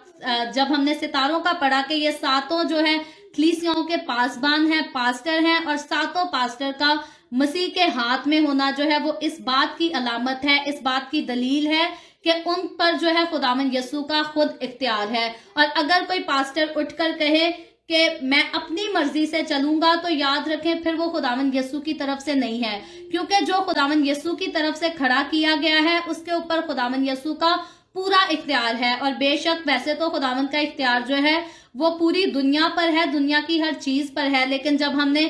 जब हमने सितारों का पढ़ा कि ये 7 जो है कलीसियाओं के पासबान हैं, पास्टर हैं, और 7 पास्टर का मसीह के हाथ में होना जो है वो इस बात की अलामत है, इस बात की दलील है कि उन पर जो है खुदावंद यीशु का खुद इख्तियार है। और अगर कोई पास्टर उठकर कहे کہ میں اپنی مرضی سے چلوں گا تو یاد رکھیں پھر وہ خداوند یسوع کی طرف سے نہیں ہے، کیونکہ جو خداوند یسوع کی طرف سے کھڑا کیا گیا ہے اس کے اوپر خداوند یسوع کا پورا اختیار ہے. اور بے شک ویسے تو خداوند کا اختیار جو ہے وہ پوری دنیا پر ہے، دنیا کی ہر چیز پر ہے، لیکن جب ہم نے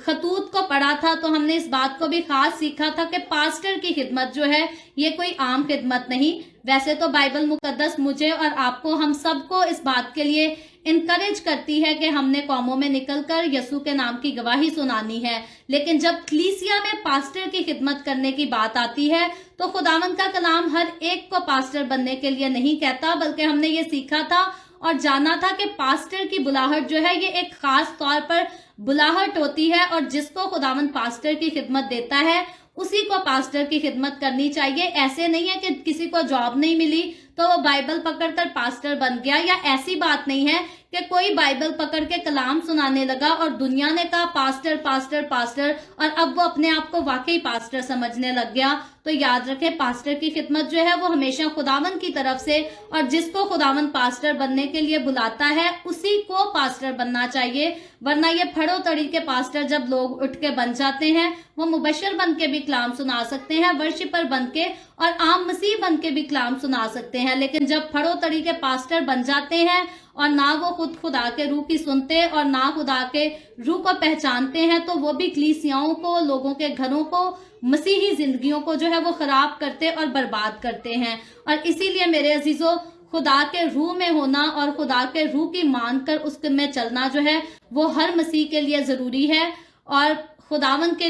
خطوط کو پڑھا تھا تو ہم نے اس بات کو بھی خاص سیکھا تھا کہ پاسٹر کی خدمت جو ہے یہ کوئی عام خدمت نہیں. ویسے تو بائبل مقدس مجھے اور آپ کو، ہم سب کو اس بات کے لیے انکریج کرتی ہے کہ ہم نے قوموں میں نکل کر یسوع کے نام کی گواہی سنانی ہے، لیکن جب کلیسیا میں پاسٹر کی خدمت کرنے کی بات آتی ہے تو خداوند کا کلام ہر ایک کو پاسٹر بننے کے لیے نہیں کہتا، بلکہ ہم نے یہ سیکھا تھا اور جانا تھا کہ پاسٹر کی بلاہٹ جو ہے یہ ایک خاص طور پر بلاہٹ ہوتی ہے، اور جس کو خداوند پاسٹر کی خدمت دیتا ہے اسی کو پاسٹر کی خدمت کرنی چاہیے. ایسے نہیں ہے کہ کسی کو جاب نہیں ملی تو وہ بائبل پکڑ کر پاسٹر بن گیا، یا ایسی بات نہیں ہے کہ کوئی بائبل پکڑ کے کلام سنانے لگا اور دنیا نے کہا پاسٹر پاسٹر پاسٹر، اور اب وہ اپنے آپ کو واقعی پاسٹر سمجھنے لگ گیا. تو یاد رکھیں پاسٹر کی خدمت جو ہے وہ ہمیشہ خداوند کی طرف سے، اور جس کو خداوند پاسٹر بننے کے لیے بلاتا ہے اسی کو پاسٹر بننا چاہیے. ورنہ یہ پھڑو تڑی کے پاسٹر جب لوگ اٹھ کے بن جاتے ہیں، وہ مبشر بن کے بھی کلام سنا سکتے ہیں، ورشپر بن کے اور عام مسیح بن کے بھی کلام سنا سکتے ہیں، لیکن جب پھڑو تڑی کے پاسٹر بن جاتے ہیں اور نہ وہ خود خدا کے روح کی سنتے اور نہ خدا کے روح کو پہچانتے ہیں، تو وہ بھی کلیسیاؤں کو، لوگوں کے گھروں کو، مسیحی زندگیوں کو جو ہے وہ خراب کرتے اور برباد کرتے ہیں. اور اسی لیے میرے عزیزو، خدا کے روح میں ہونا اور خدا کے روح کی مان کر اس میں چلنا جو ہے وہ ہر مسیح کے لیے ضروری ہے. اور خداوند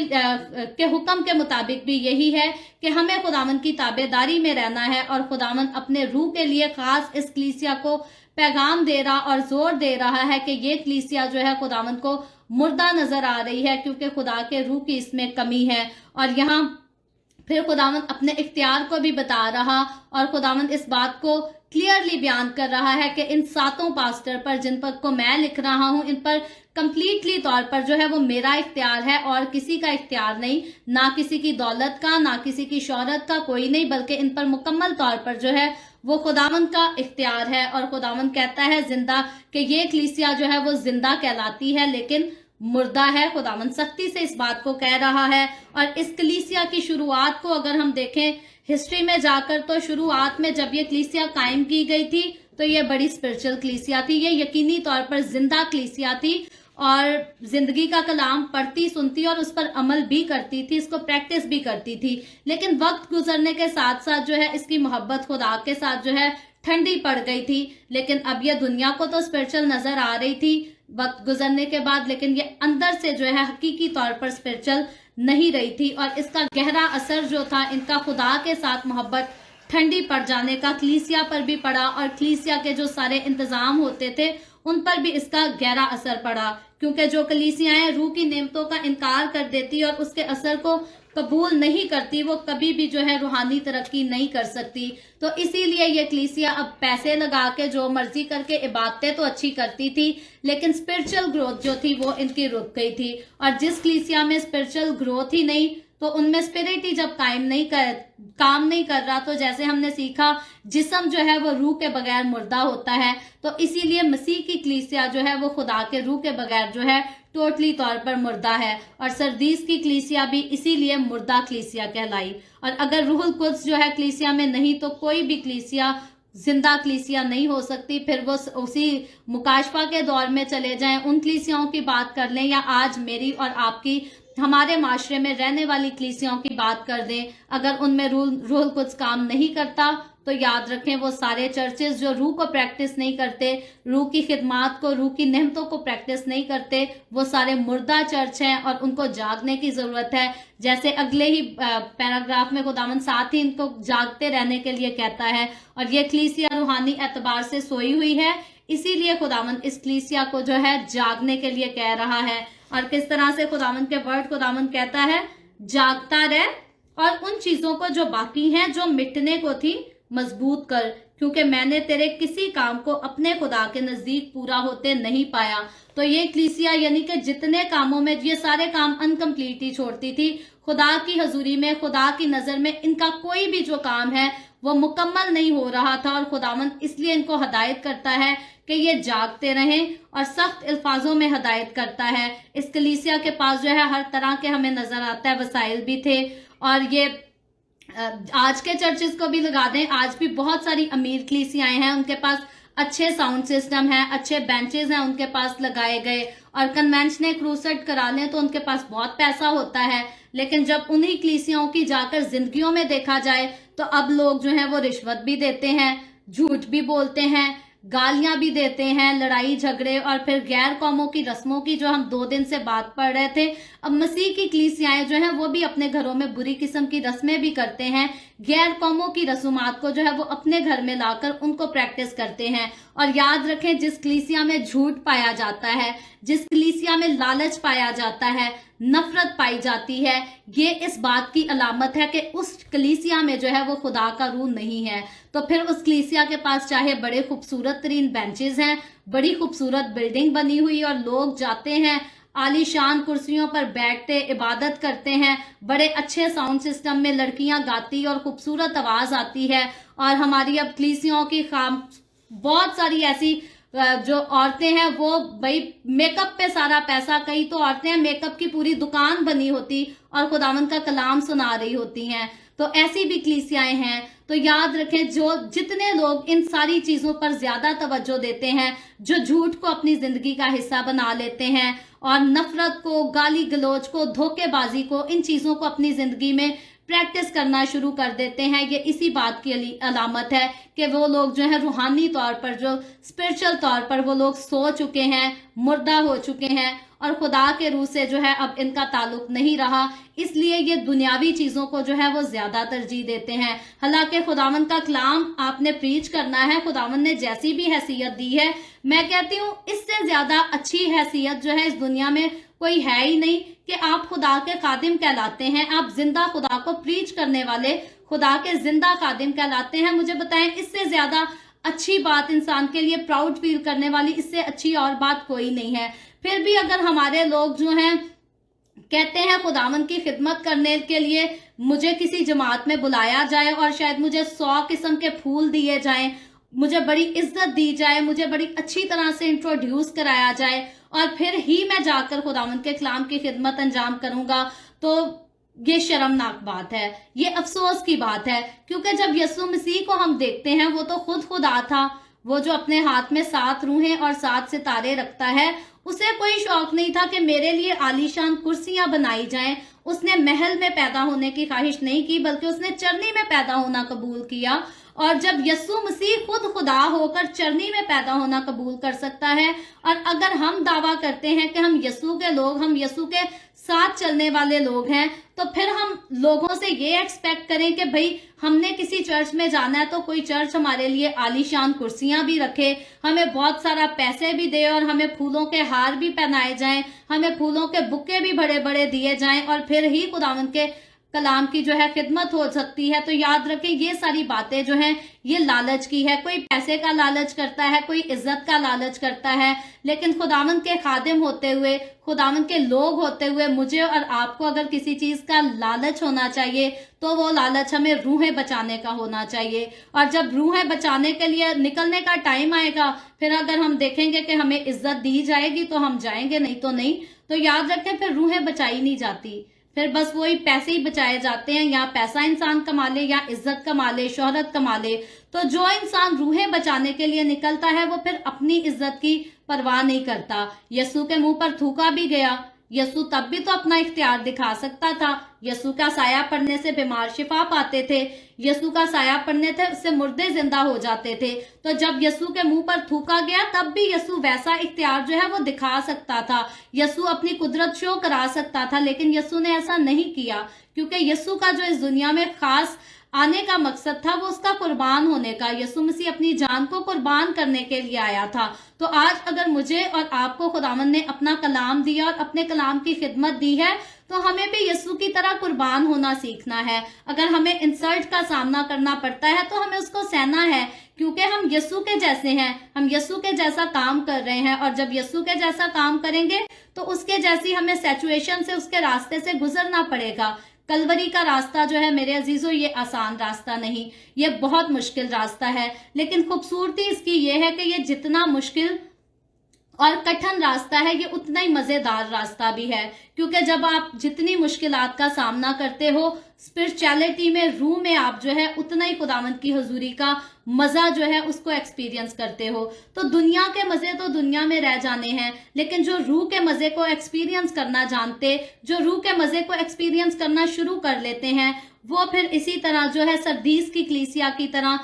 کے حکم کے مطابق بھی یہی ہے کہ ہمیں خداوند کی تابعداری میں رہنا ہے، اور خداوند اپنے روح کے لیے خاص اس کلیسیا کو پیغام دے رہا اور زور دے رہا ہے کہ یہ کلیسیا جو ہے خداوند کو مردہ نظر آ رہی ہے، کیونکہ خدا کے روح کی اس میں کمی ہے. اور یہاں پھر خداوند اپنے اختیار کو بھی بتا رہا، اور خداوند اس بات کو کلیئرلی بیان کر رہا ہے کہ ان 7 پاسٹر پر جن پر کو میں لکھ رہا ہوں، ان پر کمپلیٹلی طور پر جو ہے وہ میرا اختیار ہے اور کسی کا اختیار نہیں، نہ کسی کی دولت کا، نہ کسی کی شہرت کا، کوئی نہیں، بلکہ ان پر مکمل طور پر جو ہے وہ خداوند کا اختیار ہے. اور خداوند کہتا ہے زندہ، کہ یہ کلیسیا جو ہے وہ زندہ کہلاتی ہے لیکن مردہ ہے. خداوند سختی سے اس بات کو کہہ رہا ہے. اور اس کلیسیا کی شروعات کو اگر ہم دیکھیں ہسٹری میں جا کر، تو شروعات میں جب یہ کلیسیا قائم کی گئی تھی تو یہ بڑی اسپرچل کلیسیا تھی، یہ یقینی طور پر زندہ کلیسیا تھی، اور زندگی کا کلام پڑھتی سنتی اور اس پر عمل بھی کرتی تھی، اس کو پریکٹس بھی کرتی تھی. لیکن وقت گزرنے کے ساتھ ساتھ جو ہے اس کی محبت خدا کے ساتھ جو ہے ٹھنڈی پڑ گئی تھی. لیکن اب یہ دنیا کو تو اسپرچل نظر آ رہی تھی وقت گزرنے کے بعد، لیکن یہ اندر سے جو ہے حقیقی طور پر اسپرچل نہیں رہی تھی. اور اس کا گہرا اثر جو تھا ان کا خدا کے ساتھ محبت ٹھنڈی پڑ جانے کا کلیسیا پر بھی پڑا، اور کلیسیا کے جو سارے انتظام ہوتے تھے ان پر بھی اس کا گہرا اثر پڑا. کیونکہ جو کلیسیاں روح کی نعمتوں کا انکار کر دیتی اور اس کے اثر کو قبول نہیں کرتی، وہ کبھی بھی جو ہے روحانی ترقی نہیں کر سکتی. تو اسی لیے یہ کلیسیا اب پیسے لگا کے جو مرضی کر کے عبادتیں تو اچھی کرتی تھی، لیکن اسپرچل گروتھ جو تھی وہ ان کی رک گئی تھی. اور جس کلیسیا میں اسپرچل گروتھ ہی نہیں، تو ان میں اسپرٹ ہی جب کام نہیں کر رہا، تو جیسے ہم نے سیکھا جسم جو ہے وہ روح کے بغیر مردہ ہوتا ہے. تو اسی لیے مسیح کی کلیسیا جو ہے وہ خدا کے روح کے بغیر جو ہے ٹوٹلی طور پر مردہ ہے. اور سردیس کی کلیسیا بھی اسی لیے مردہ کلیسیا کہلائی. اور اگر روح القدس جو ہے کلیسیا میں نہیں، تو کوئی بھی کلیسیا زندہ کلیسیا نہیں ہو سکتی. پھر وہ اسی مکاشفہ کے دور میں چلے جائیں، ان کلیسیاؤں کی بات کر لیں، یا آج میری اور آپ کی ہمارے معاشرے میں رہنے والی کلیسیاؤں کی بات کر دیں، اگر ان میں روح القدس کام نہیں کرتا تو یاد رکھیں وہ سارے چرچز جو روح کو پریکٹس نہیں کرتے، روح کی خدمات کو، روح کی نعمتوں کو پریکٹس نہیں کرتے، وہ سارے مردہ چرچ ہیں، اور ان کو جاگنے کی ضرورت ہے. جیسے اگلے ہی پیراگراف میں خداوند ساتھ ہی ان کو جاگتے رہنے کے لیے کہتا ہے. اور یہ کلیسیا روحانی اعتبار سے سوئی ہوئی ہے، اسی لیے خداوند اس کلیسیا کو جو ہے جاگنے کے لیے کہہ رہا ہے. اور کس طرح سے خداوند کے ورڈ خداوند کہتا ہے جاگتا رہ، اور ان چیزوں کو جو باقی ہیں جو مٹنے کو تھی مضبوط کر، کیونکہ میں نے تیرے کسی کام کو اپنے خدا کے نزدیک پورا ہوتے نہیں پایا. تو یہ کلیسیا یعنی کہ جتنے کاموں میں یہ سارے کام انکمپلیٹ ہی چھوڑتی تھی، خدا کی حضوری میں، خدا کی نظر میں ان کا کوئی بھی جو کام ہے वो मुकम्मल नहीं हो रहा था, और खुदावंद इसलिए इनको हदायत करता है कि ये जागते रहें, और सख्त अल्फाजों में हदायत करता है। इस कलीसिया के पास जो है हर तरह के हमें नजर आता है वसाइल भी थे, और ये आज के चर्चेस को भी लगा दें, आज भी बहुत सारी अमीर कलीसियाएं हैं, उनके पास अच्छे साउंड सिस्टम है, अच्छे बेंचेस हैं उनके पास लगाए गए, और कन्वेंशनल क्रूसेड करा लें तो उनके पास बहुत पैसा होता है। लेकिन जब उन्हीं कलीसियाओं की जाकर जिंदगियों में देखा जाए तो अब लोग जो हैं वो रिश्वत भी देते हैं, झूठ भी बोलते हैं, गालियां भी देते हैं, लड़ाई झगड़े, और फिर गैर कौमों की रस्मों की जो हम 2 दिन से बात पढ़ रहे थे, अब मसीह की कलीसियाएं जो हैं वो भी अपने घरों में बुरी किस्म की रस्में भी करते हैं, गैर कौमों की रसूमात को जो है वो अपने घर में लाकर उनको प्रैक्टिस करते हैं। और याद रखें, जिस कलीसिया में झूठ पाया जाता है, जिस कलीसिया में लालच पाया जाता है, नफरत पाई जाती है, ये इस बात की अलामत है कि उस कलीसिया में जो है वो खुदा का रूह नहीं है। तो फिर उस कलीसिया के पास चाहे बड़े खूबसूरत तरीन बेंचेस हैं, बड़ी खूबसूरत बिल्डिंग बनी हुई, और लोग जाते हैं आलीशान कुर्सियों पर बैठते इबादत करते हैं, बड़े अच्छे साउंड सिस्टम में लड़कियां गाती और खूबसूरत आवाज आती है, और हमारी अब कलीसियाओं की बहुत सारी ऐसी जो औरतें हैं वो भाई मेकअप पे सारा पैसा, कई तो औरतें हैं मेकअप की पूरी दुकान बनी होती और खुदावंद का कलाम सुना रही होती हैं। तो ऐसी भी कलीसियाएं हैं। तो याद रखें, जो जितने लोग इन सारी चीजों पर ज्यादा तवज्जो देते हैं, जो झूठ को अपनी जिंदगी का हिस्सा बना लेते हैं और नफरत को, गाली गलौज को, धोखेबाजी को, इन चीजों को अपनी जिंदगी में प्रैक्टिस करना शुरू कर देते हैं, ये इसी बात की अलामत है कि वो लोग जो है रूहानी तौर पर, जो स्पिरिचुअल तौर पर वो लोग सो चुके हैं, मुर्दा हो चुके हैं, और खुदा के रूह से जो है अब इनका ताल्लुक नहीं रहा, इसलिए ये दुनियावी चीजों को जो है वो ज्यादा तरजीह देते हैं। हालांकि खुदावंद का कलाम आपने प्रीच करना है, खुदावंद ने जैसी भी हैसियत दी है, मैं कहती हूँ इससे ज्यादा अच्छी हैसियत जो है इस दुनिया में कोई है ही नहीं कि आप खुदा के खादिम कहलाते हैं, आप जिंदा खुदा को प्रीच करने वाले खुदा के जिंदा खादिम कहलाते हैं। मुझे बताएं, इससे ज्यादा अच्छी बात इंसान के लिए प्राउड फील करने वाली, इससे अच्छी और बात कोई नहीं है। फिर भी अगर हमारे लोग जो हैं कहते हैं खुदावंद की खिदमत करने के लिए मुझे किसी जमात में बुलाया जाए और शायद मुझे 100 किस्म के फूल दिए जाएं, मुझे बड़ी इज्जत दी जाए, मुझे बड़ी अच्छी तरह से इंट्रोड्यूस कराया जाए, और फिर ही मैं जाकर खुदावंद के कलाम की खिदमत अंजाम करूंगा, तो ये शर्मनाक बात है, ये अफसोस की बात है। क्योंकि जब यीशु मसीह को हम देखते हैं, वो तो खुद खुदा था, वो जो अपने हाथ में 7 रूहें और 7 सितारे रखता है, उसे कोई शौक नहीं था कि मेरे लिए आलीशान कुर्सियां बनाई जाएं। उसने महल में पैदा होने की ख्वाहिश नहीं की, बल्कि उसने चरनी में पैदा होना कबूल किया। और जब यीशु मसीह खुद खुदा होकर चरनी में पैदा होना कबूल कर सकता है, और अगर हम दावा करते हैं कि हम यीशु के लोग, हम यीशु के साथ चलने वाले लोग हैं, तो फिर हम लोगों से ये एक्सपेक्ट करें कि भाई हमने किसी चर्च में जाना है तो कोई चर्च हमारे लिए आलीशान कुर्सियां भी रखे, हमें बहुत सारा पैसे भी दे, और हमें फूलों के हार भी पहनाए जाएं, हमें फूलों के बुक्के भी बड़े बड़े दिए जाएं, और फिर ही खुदावंद के कलाम की जो है खिदमत हो सकती है। तो याद रखें, ये सारी बातें जो हैं ये लालच की है। कोई पैसे का लालच करता है, कोई इज्जत का लालच करता है, लेकिन खुदावंद के खादिम होते हुए, खुदावंद के लोग होते हुए मुझे और आपको अगर किसी चीज का लालच होना चाहिए तो वो लालच हमें रूहें बचाने का होना चाहिए। और जब रूहें बचाने के लिए निकलने का टाइम आएगा, फिर अगर हम देखेंगे कि हमें इज्जत दी जाएगी तो हम जाएंगे, नहीं तो नहीं। तो याद रखें, फिर रूहें बचाई नहीं जाती, फिर बस वही पैसे ही बचाए जाते हैं, या पैसा इंसान कमा ले, या इज्जत कमा ले, शोहरत कमा ले। तो जो इंसान रूहें बचाने के लिए निकलता है वो फिर अपनी इज्जत की परवाह नहीं करता। यीशु के मुंह पर थूका भी गया, यीशु तब भी तो अपना इख्तियार दिखा सकता था। यीशु का साया पड़ने से बीमार शिफा पाते थे, यीशु का साया पड़ने से मुर्दे जिंदा हो जाते थे। तो जब यीशु के मुंह पर थूका गया तब भी यीशु वैसा इख्तियार जो है वो दिखा सकता था, यीशु अपनी कुदरत शो करा सकता था, लेकिन यीशु ने ऐसा नहीं किया, क्योंकि यीशु का जो इस दुनिया में खास आने का मकसद था वो उसका कुर्बान होने का। यीशु मसीह अपनी जान को कुर्बान करने के लिए आया था। तो आज अगर मुझे और आपको खुदावंद ने अपना कलाम दिया और अपने कलाम की खिदमत दी है, तो हमें भी यीशु की तरह कुर्बान होना सीखना है। अगर हमें इंसल्ट का सामना करना पड़ता है तो हमें उसको सहना है, क्योंकि हम यीशु के जैसे हैं, हम यीशु के जैसा काम कर रहे हैं, और जब यीशु के जैसा काम करेंगे तो उसके जैसी हमें सिचुएशन से, उसके रास्ते से गुजरना पड़ेगा। کلوری کا راستہ جو ہے میرے عزیزوں یہ آسان راستہ نہیں، یہ بہت مشکل راستہ ہے، لیکن خوبصورتی اس کی یہ ہے کہ یہ جتنا مشکل اور کٹھن راستہ ہے یہ اتنا ہی مزیدار راستہ بھی ہے، کیونکہ جب آپ جتنی مشکلات کا سامنا کرتے ہو اسپرچویلٹی میں، روح میں، آپ جو ہے اتنا ہی خداوند کی حضوری کا مزہ جو ہے اس کو ایکسپیرینس کرتے ہو۔ تو دنیا کے مزے تو دنیا میں رہ جانے ہیں، لیکن جو روح کے مزے کو ایکسپیرینس کرنا جانتے، جو روح کے مزے کو ایکسپیرینس کرنا شروع کر لیتے ہیں، وہ پھر اسی طرح جو ہے سردیس کی کلیسیا کی طرح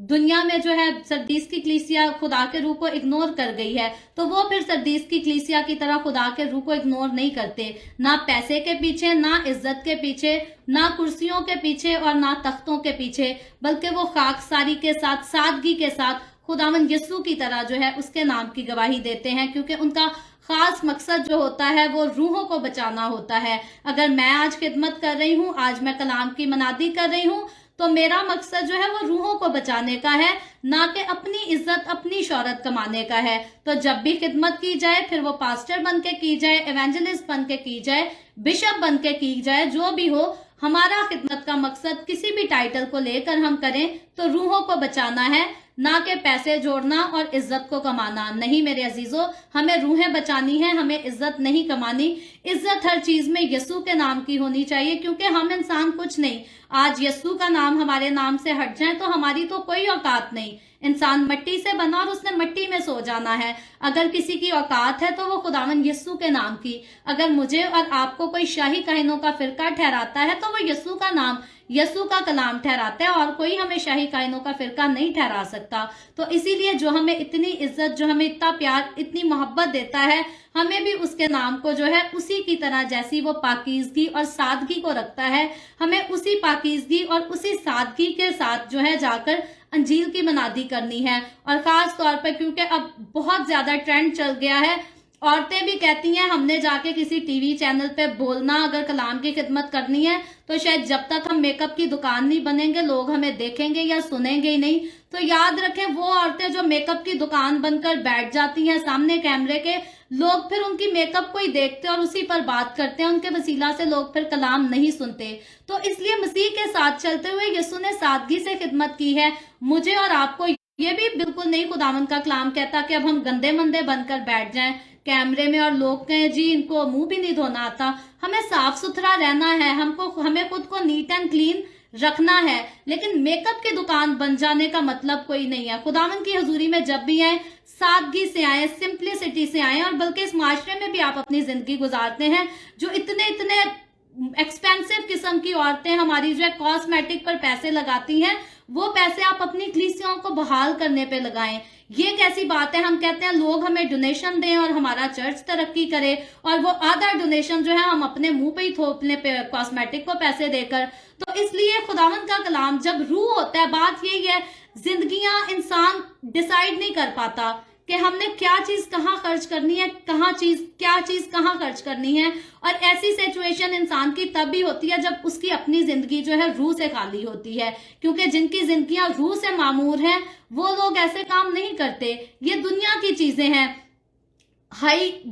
دنیا میں جو ہے سردیس کی کلیسیا خدا کے روح کو اگنور کر گئی ہے، تو وہ پھر سردیس کی کلیسیا کی طرح خدا کے روح کو اگنور نہیں کرتے، نہ پیسے کے پیچھے، نہ عزت کے پیچھے، نہ کرسیوں کے پیچھے اور نہ تختوں کے پیچھے، بلکہ وہ خاکساری کے ساتھ، سادگی کے ساتھ خداوند یسوع کی طرح جو ہے اس کے نام کی گواہی دیتے ہیں، کیونکہ ان کا خاص مقصد جو ہوتا ہے وہ روحوں کو بچانا ہوتا ہے۔ اگر میں آج خدمت کر رہی ہوں، آج میں کلام کی منادی کر رہی ہوں، تو میرا مقصد جو ہے وہ روحوں کو بچانے کا ہے، نہ کہ اپنی عزت، اپنی شہرت کمانے کا ہے۔ تو جب بھی خدمت کی جائے، پھر وہ پاسٹر بن کے کی جائے، ایونجلسٹ بن کے کی جائے، بشپ بن کے کی جائے، جو بھی ہو، ہمارا خدمت کا مقصد کسی بھی ٹائٹل کو لے کر ہم کریں تو روحوں کو بچانا ہے، نہ کہ پیسے جوڑنا اور عزت کو کمانا۔ نہیں میرے عزیزوں، ہمیں روحیں بچانی ہیں، ہمیں عزت نہیں کمانی۔ عزت ہر چیز میں یسوع کے نام کی ہونی چاہیے، کیونکہ ہم انسان کچھ نہیں۔ آج یسوع کا نام ہمارے نام سے ہٹ جائے تو ہماری تو کوئی اوقات نہیں۔ انسان مٹی سے بنا اور اس نے مٹی میں سو جانا ہے۔ اگر کسی کی اوقات ہے تو وہ خداوند یسوع کے نام کی۔ اگر مجھے اور آپ کو کوئی شاہی کاہنوں کا فرقہ ٹھہراتا ہے تو وہ یسوع کا نام، یسوع کا کلام ٹھہراتا ہے، اور کوئی ہمیں شاہی کائنوں کا فرقہ نہیں ٹھہرا سکتا۔ تو اسی لیے جو ہمیں اتنی عزت، جو ہمیں اتنا پیار، اتنی محبت دیتا ہے، ہمیں بھی اس کے نام کو جو ہے اسی کی طرح، جیسی وہ پاکیزگی اور سادگی کو رکھتا ہے، ہمیں اسی پاکیزگی اور اسی سادگی کے ساتھ جو ہے جا کر انجیل کی منادی کرنی ہے۔ اور خاص طور پہ کیونکہ اب بہت زیادہ ٹرینڈ چل گیا ہے، عورتیں بھی کہتی ہیں ہم نے جا کے کسی ٹی وی چینل پہ بولنا، اگر کلام کی خدمت کرنی ہے تو شاید جب تک ہم میک اپ کی دکان نہیں بنیں گے لوگ ہمیں دیکھیں گے یا سنیں گے ہی نہیں۔ تو یاد رکھیں، وہ عورتیں جو میک اپ کی دکان بن کر بیٹھ جاتی ہیں سامنے کیمرے کے، لوگ پھر ان کی میک اپ کو ہی دیکھتے اور اسی پر بات کرتے ہیں، ان کے وسیلہ سے لوگ پھر کلام نہیں سنتے۔ تو اس لیے مسیح کے ساتھ چلتے ہوئے یسوع نے سادگی سے خدمت کی ہے۔ مجھے اور آپ کو یہ بھی بالکل نہیں خداوند کا کلام کہتا کہ اب ہم گندے مندے بن کر بیٹھ جائیں کیمرے میں اور لوگ کہیں جی ان کو منہ بھی نہیں دھونا آتا۔ ہمیں صاف ستھرا رہنا ہے، ہمیں خود کو نیٹ اینڈ کلین رکھنا ہے، لیکن میک اپ کی دکان بن جانے کا مطلب کوئی نہیں ہے۔ خداوند کی حضوری میں جب بھی آئیں، سادگی سے آئیں، سمپلسٹی سے آئیں، اور بلکہ اس معاشرے میں بھی آپ اپنی زندگی گزارتے ہیں جو اتنے ایکسپینسو قسم کی عورتیں ہماری جو ہے کاسمیٹک پر پیسے لگاتی ہیں، وہ پیسے آپ اپنی کلیسیوں کو بحال کرنے پہ لگائیں۔ یہ کیسی بات ہے؟ ہم کہتے ہیں لوگ ہمیں ڈونیشن دیں اور ہمارا چرچ ترقی کرے، اور وہ آدھا ڈونیشن جو ہے ہم اپنے منہ پہ ہی تھوپنے پہ کاسمیٹک کو پیسے دے کر۔ تو اس لیے خداوند کا کلام جب روح ہوتا ہے، بات یہی ہے، زندگیاں انسان ڈیسائیڈ نہیں کر پاتا کہ ہم نے کیا چیز کہاں خرچ کرنی ہے، کیا چیز کہاں خرچ کرنی ہے۔ اور ایسی سچویشن انسان کی تب بھی ہوتی ہے جب اس کی اپنی زندگی جو ہے روح سے خالی ہوتی ہے، کیونکہ جن کی زندگیاں روح سے معمور ہیں وہ لوگ ایسے کام نہیں کرتے۔ یہ دنیا کی چیزیں ہیں،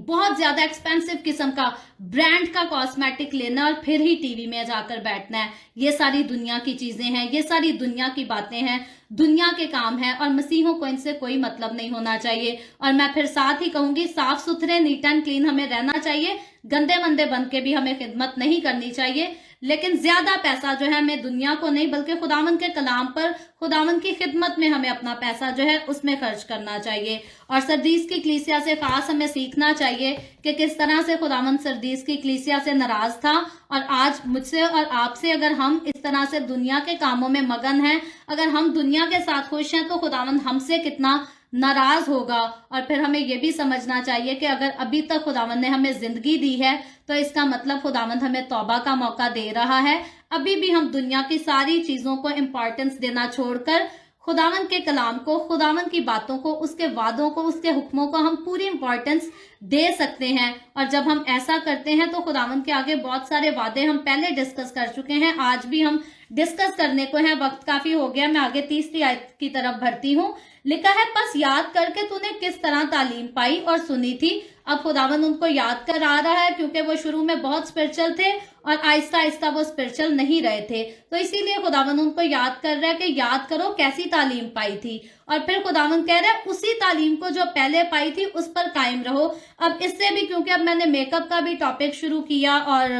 بہت زیادہ ایکسپینسو قسم کا برانڈ کا کاسمیٹک لینا اور پھر ہی ٹی وی میں جا کر بیٹھنا ہے، یہ ساری دنیا کی چیزیں ہیں، یہ ساری دنیا کی باتیں ہیں، دنیا کے کام ہیں، اور مسیحوں کو ان سے کوئی مطلب نہیں ہونا چاہیے۔ اور میں پھر ساتھ ہی کہوں گی، صاف ستھرے، نیٹ اینڈ کلین ہمیں رہنا چاہیے، گندے مندے بن کے بھی ہمیں خدمت نہیں کرنی چاہیے، لیکن زیادہ پیسہ جو ہے ہمیں دنیا کو نہیں بلکہ خداوند کے کلام پر، خداوند کی خدمت میں ہمیں اپنا پیسہ جو ہے اس میں خرچ کرنا چاہیے۔ اور سردیس کی کلیسیا سے خاص ہمیں سیکھنا چاہیے کہ کس طرح سے خداوند سردیس کی کلیسیا سے ناراض تھا، اور آج مجھ سے اور آپ سے اگر ہم اس طرح سے دنیا کے کاموں میں مگن ہیں، اگر ہم دنیا کے ساتھ خوش ہیں، تو خداوند ہم سے کتنا ناراض ہوگا۔ اور پھر ہمیں یہ بھی سمجھنا چاہیے کہ اگر ابھی تک خداوند نے ہمیں زندگی دی ہے تو اس کا مطلب خداوند ہمیں توبہ کا موقع دے رہا ہے۔ ابھی بھی ہم دنیا کی ساری چیزوں کو امپورٹنس دینا چھوڑ کر خداوند کے کلام کو، خداوند کی باتوں کو، اس کے وعدوں کو، اس کے حکموں کو ہم پوری امپورٹنس دے سکتے ہیں۔ اور جب ہم ایسا کرتے ہیں تو خداوند کے آگے بہت سارے وعدے ہم پہلے ڈسکس کر چکے ہیں، آج بھی ہم ڈسکس کرنے کو ہیں، وقت کافی ہو گیا، میں آگے 30 آیت کی طرف بڑھتی ہوں۔ لکھا ہے، پس یاد کر کے تو نے کس طرح تعلیم پائی اور سنی تھی، अब खुदावन उनको याद करा रहा है, क्योंकि वो शुरू में बहुत स्पिरिचुअल थे और आहिस्ता आहिस्ता वो स्पिरिचुअल नहीं रहे थे, तो इसीलिए खुदावन उनको याद कर रहा है कि याद करो कैसी तालीम पाई थी। और फिर खुदावन कह रहा है उसी तालीम को जो पहले पाई थी उस पर कायम रहो। अब इससे भी, क्योंकि अब मैंने मेकअप का भी टॉपिक शुरू किया और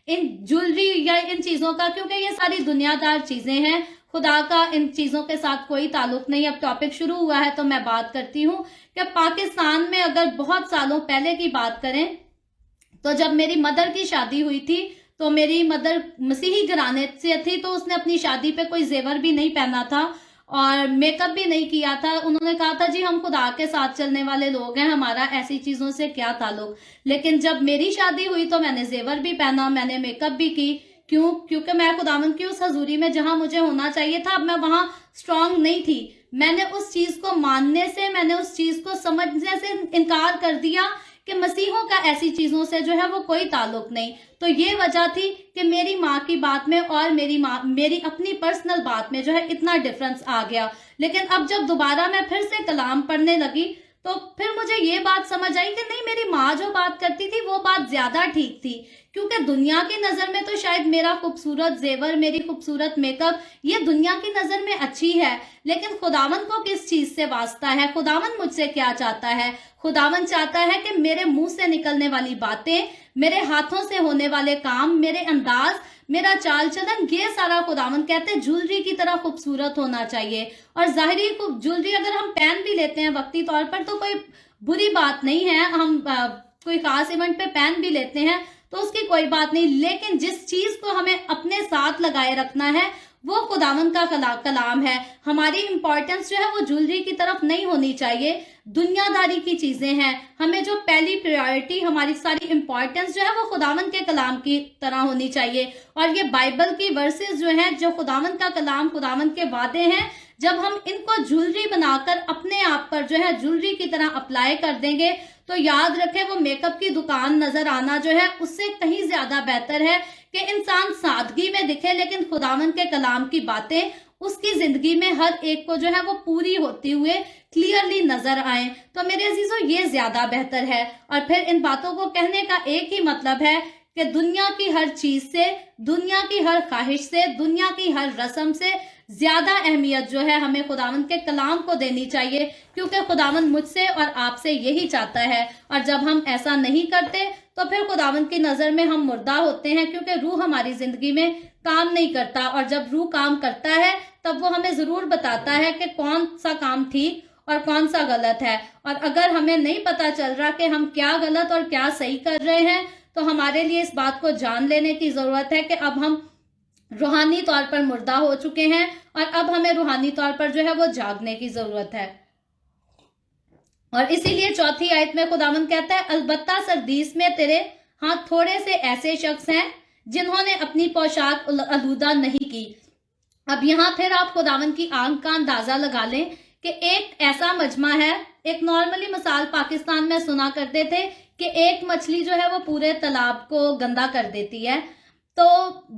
इन ज्वेलरी या इन चीजों का, क्योंकि ये सारी दुनियादार चीजें हैं, खुदा का इन चीजों के साथ कोई ताल्लुक नहीं। अब टॉपिक शुरू हुआ है तो मैं बात करती हूँ कि पाकिस्तान में अगर बहुत सालों पहले की बात करें तो जब मेरी मदर की शादी हुई थी तो मेरी मदर मसीही घराने से थी, तो उसने अपनी शादी पे कोई जेवर भी नहीं पहना था और मेकअप भी नहीं किया था। उन्होंने कहा था जी हम खुदा के साथ चलने वाले लोग हैं, हमारा ऐसी चीजों से क्या ताल्लुक। लेकिन जब मेरी शादी हुई तो मैंने जेवर भी पहना, मैंने मेकअप भी की। क्यों? क्योंकि मैं खुदावंद की उस हजूरी में जहां मुझे होना चाहिए था, अब मैं वहां स्ट्रांग नहीं थी। मैंने उस चीज को मानने से, मैंने उस चीज को समझने से इनकार कर दिया कि मसीहों का ऐसी चीजों से जो है वो कोई ताल्लुक नहीं। तो ये वजह थी कि मेरी माँ की बात में और मेरी अपनी पर्सनल बात में जो है इतना डिफरेंस आ गया। लेकिन अब जब दोबारा मैं फिर से कलाम पढ़ने लगी तो फिर मुझे ये बात समझ आई कि नहीं, मेरी माँ जो बात करती थी वो बात ज्यादा ठीक थी। क्योंकि दुनिया की नजर में तो शायद मेरा खूबसूरत जेवर, मेरी खूबसूरत मेकअप ये दुनिया की नजर में अच्छी है, लेकिन खुदावन को किस चीज से वास्ता है? खुदावन मुझसे क्या चाहता है? खुदावन चाहता है कि मेरे मुंह से निकलने वाली बातें, मेरे हाथों से होने वाले काम, मेरे अंदाज, मेरा चाल चलन, ये सारा खुदावन कहते हैं ज्वेलरी की तरह खूबसूरत होना चाहिए। और जाहिरी ज्वेलरी अगर हम पहन भी लेते हैं वक्ती तौर पर तो कोई बुरी बात नहीं है, हम कोई खास इवेंट पे पहन भी लेते हैं तो उसकी कोई बात नहीं। लेकिन जिस चीज को हमें अपने साथ लगाए रखना है वो खुदावन का कलाम है। हमारी इंपॉर्टेंस जो है वो ज्वेलरी की तरफ नहीं होनी चाहिए, दुनियादारी की चीजें हैं। हमें जो पहली प्रायोरिटी, हमारी सारी इंपॉर्टेंस जो है वो खुदावन के कलाम की तरह होनी चाहिए। और ये बाइबल की वर्सेस जो हैं, जो खुदावन का कलाम, खुदावन के वादे हैं, जब हम इनको ज्वेलरी बनाकर अपने आप पर जो है ज्वेलरी की तरह अप्लाई कर देंगे तो याद रखें वो मेकअप की दुकान नजर आना जो है उससे कहीं ज्यादा बेहतर है कि इंसान सादगी में दिखे लेकिन खुदावन के कलाम की बातें उसकी जिंदगी में हर एक को जो है वो पूरी होती हुए क्लियरली नजर आए। तो मेरे अजीजों ये ज्यादा बेहतर है। और फिर इन बातों को कहने का एक ही मतलब है कि दुनिया की हर चीज से, दुनिया की हर ख्वाहिश से, दुनिया की हर रस्म से ज्यादा अहमियत जो है हमें खुदावंद के कलाम को देनी चाहिए, क्योंकि खुदावंद मुझसे और आपसे यही चाहता है। और जब हम ऐसा नहीं करते तो फिर खुदावंद की नजर में हम मुर्दा होते हैं, क्योंकि रूह हमारी जिंदगी में काम नहीं करता। और जब रूह काम करता है तब वो हमें जरूर बताता है कि कौन सा काम ठीक और कौन सा गलत है। और अगर हमें नहीं पता चल रहा कि हम क्या गलत और क्या सही कर रहे हैं तो हमारे लिए इस बात को जान लेने की जरूरत है कि अब हम रूहानी तौर पर मुर्दा हो चुके हैं और अब हमें रूहानी तौर पर जो है वो जागने की जरूरत है। और इसीलिए चौथी आयत में खुदावंद कहता है, अलबत्ता सरदीस में तेरे हाथ थोड़े से ऐसे शख्स हैं जिन्होंने अपनी पोशाक आलूदा नहीं की। अब यहाँ फिर आप खुदावंद की आंख का अंदाजा लगा लें कि एक ऐसा मजमा है, एक नॉर्मली मिसाल पाकिस्तान में सुना करते थे कि एक मछली जो है वो पूरे तालाब को गंदा कर देती है। तो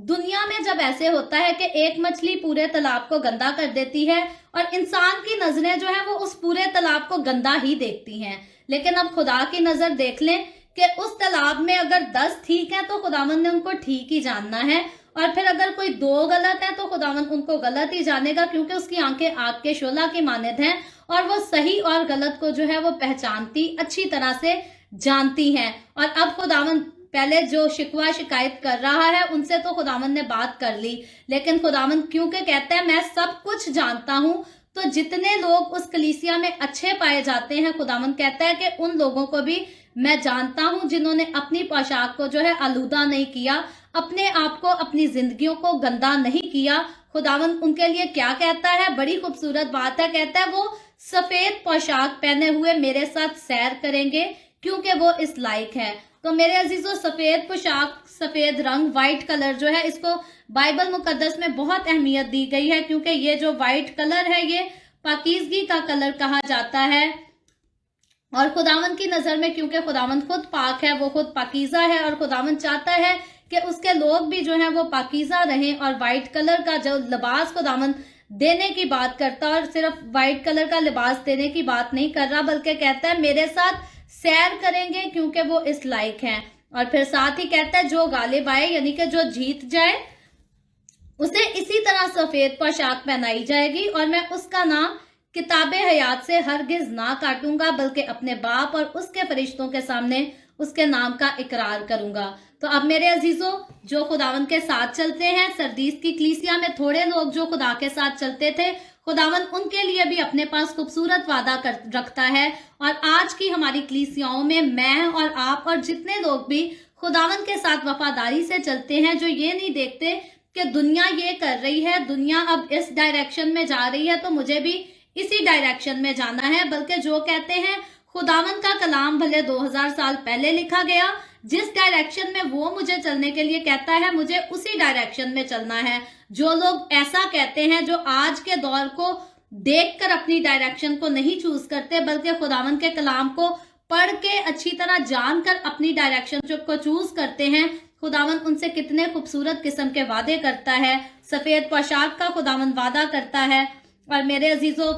दुनिया में जब ऐसे होता है कि एक मछली पूरे तालाब को गंदा कर देती है और इंसान की नजरें जो है वो उस पूरे तालाब को गंदा ही देखती हैं, लेकिन अब खुदा की नजर देख लें कि उस तालाब में अगर 10 ठीक है तो खुदावंद ने उनको ठीक ही जानना है, और फिर अगर कोई 2 गलत है तो खुदावंद उनको गलत ही जानेगा, क्योंकि उसकी आंखें आग के शोला की मानद हैं और वो सही और गलत को जो है वो पहचानती, अच्छी तरह से जानती हैं। और अब खुदावंद पहले जो शिकवा शिकायत कर रहा है उनसे तो खुदावंद ने बात कर ली, लेकिन खुदावंद क्योंकि कहता है मैं सब कुछ जानता हूं, तो जितने लोग उस कलीसिया में अच्छे पाए जाते हैं खुदावंद कहता है कि उन लोगों को भी मैं जानता हूं जिन्होंने अपनी पोशाक को जो है आलूदा नहीं किया, अपने आप को, अपनी जिंदगियों को गंदा नहीं किया। खुदावंद उनके लिए क्या कहता है, बड़ी खूबसूरत बात है, कहता है वो सफेद पोशाक पहने हुए मेरे साथ सैर करेंगे क्योंकि वो इस लायक है। तो मेरे अजीजों, सफेद पोशाक, सफेद रंग, व्हाइट कलर जो है इसको बाइबल मुकद्दस में बहुत अहमियत दी गई है, क्योंकि ये जो व्हाइट कलर है ये पाकीज़गी का कलर कहा जाता है। और खुदावंद की नजर में, क्योंकि खुदावंद खुद पाक है, वो खुद पाकीज़ा है और खुदावंद चाहता है कि उसके लोग भी जो है वो पाकीज़ा रहें। और व्हाइट कलर का जो लिबास खुदावंद देने की बात करता है, और सिर्फ व्हाइट कलर का लिबास देने की बात नहीं कर रहा, बल्कि कहता है मेरे साथ सैर करेंगे क्योंकि वो इस लायक हैं। और फिर साथ ही कहता है जो गालिब आए यानी कि जो जीत जाए उसे इसी तरह सफेद पोशाक पहनाई जाएगी और मैं उसका नाम किताबे हयात से हरगिज ना काटूंगा बल्कि अपने बाप और उसके फरिश्तों के सामने उसके नाम का इकरार करूंगा। तो अब मेरे अजीजों, जो खुदावन के साथ चलते हैं, सरदीस की कलीसिया में थोड़े लोग जो खुदा के साथ चलते थे, खुदावन उनके लिए भी अपने पास खूबसूरत वादा रखता है। और आज की हमारी कलीसियाओं में मैं और आप और जितने लोग भी खुदावन के साथ वफादारी से चलते हैं, जो ये नहीं देखते कि दुनिया ये कर रही है, दुनिया अब इस डायरेक्शन में जा रही है तो मुझे भी इसी डायरेक्शन में जाना है, बल्कि जो कहते हैं खुदावन का कलाम भले 2000 साल पहले लिखा गया, जिस डायरेक्शन में वो मुझे चलने के लिए कहता है मुझे उसी डायरेक्शन में चलना है। जो लोग ऐसा कहते हैं, जो आज के दौर को देखकर अपनी डायरेक्शन को नहीं चूज करते बल्कि खुदावन के कलाम को पढ़ के अच्छी तरह जानकर अपनी डायरेक्शन को चूज करते हैं, खुदावन उनसे कितने खूबसूरत किस्म के वादे करता है। सफेद पोशाक का खुदावन वादा करता है। और मेरे अजीजों,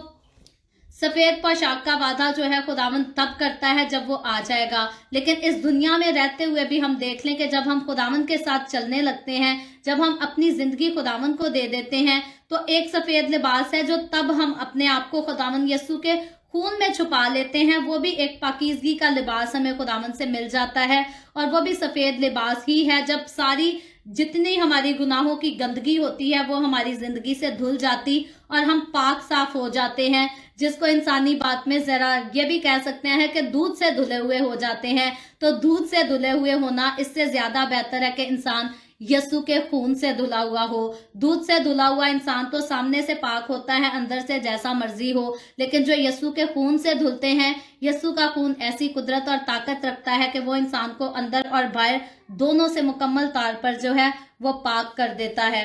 सफेद पोशाक का वादा जो है खुदावन तब करता है जब वो आ जाएगा। लेकिन इस दुनिया में रहते हुए भी हम देख लें कि जब हम खुदावन के साथ चलने लगते हैं, जब हम अपनी जिंदगी खुदावन को दे देते हैं, तो एक सफेद लिबास है जो तब हम अपने आप को खुदावन यीशु के खून में छुपा लेते हैं। वो भी एक पाकीज़गी का लिबास हमें खुदावन से मिल जाता है और वो भी सफेद लिबास ही है जब सारी जितनी हमारी गुनाहों की गंदगी होती है वो हमारी जिंदगी से धुल जाती और हम पाक साफ हो जाते हैं, जिसको इंसानी बात में जरा ये भी कह सकते हैं कि दूध से धुले हुए हो जाते हैं। तो दूध से धुले हुए होना इससे ज्यादा बेहतर है कि इंसान यीशु के खून से धुला हुआ हो। दूध से धुला हुआ इंसान तो सामने से पाक होता है, अंदर से जैसा मर्जी हो, लेकिन जो यीशु के खून से धुलते हैं, यीशु का खून ऐसी कुदरत और ताकत रखता है कि वो इंसान को अंदर और बाहर दोनों से मुकम्मल तौर पर जो है वो पाक कर देता है।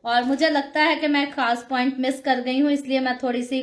और मुझे लगता है कि मैं खास पॉइंट मिस कर गई हूँ, इसलिए मैं थोड़ी सी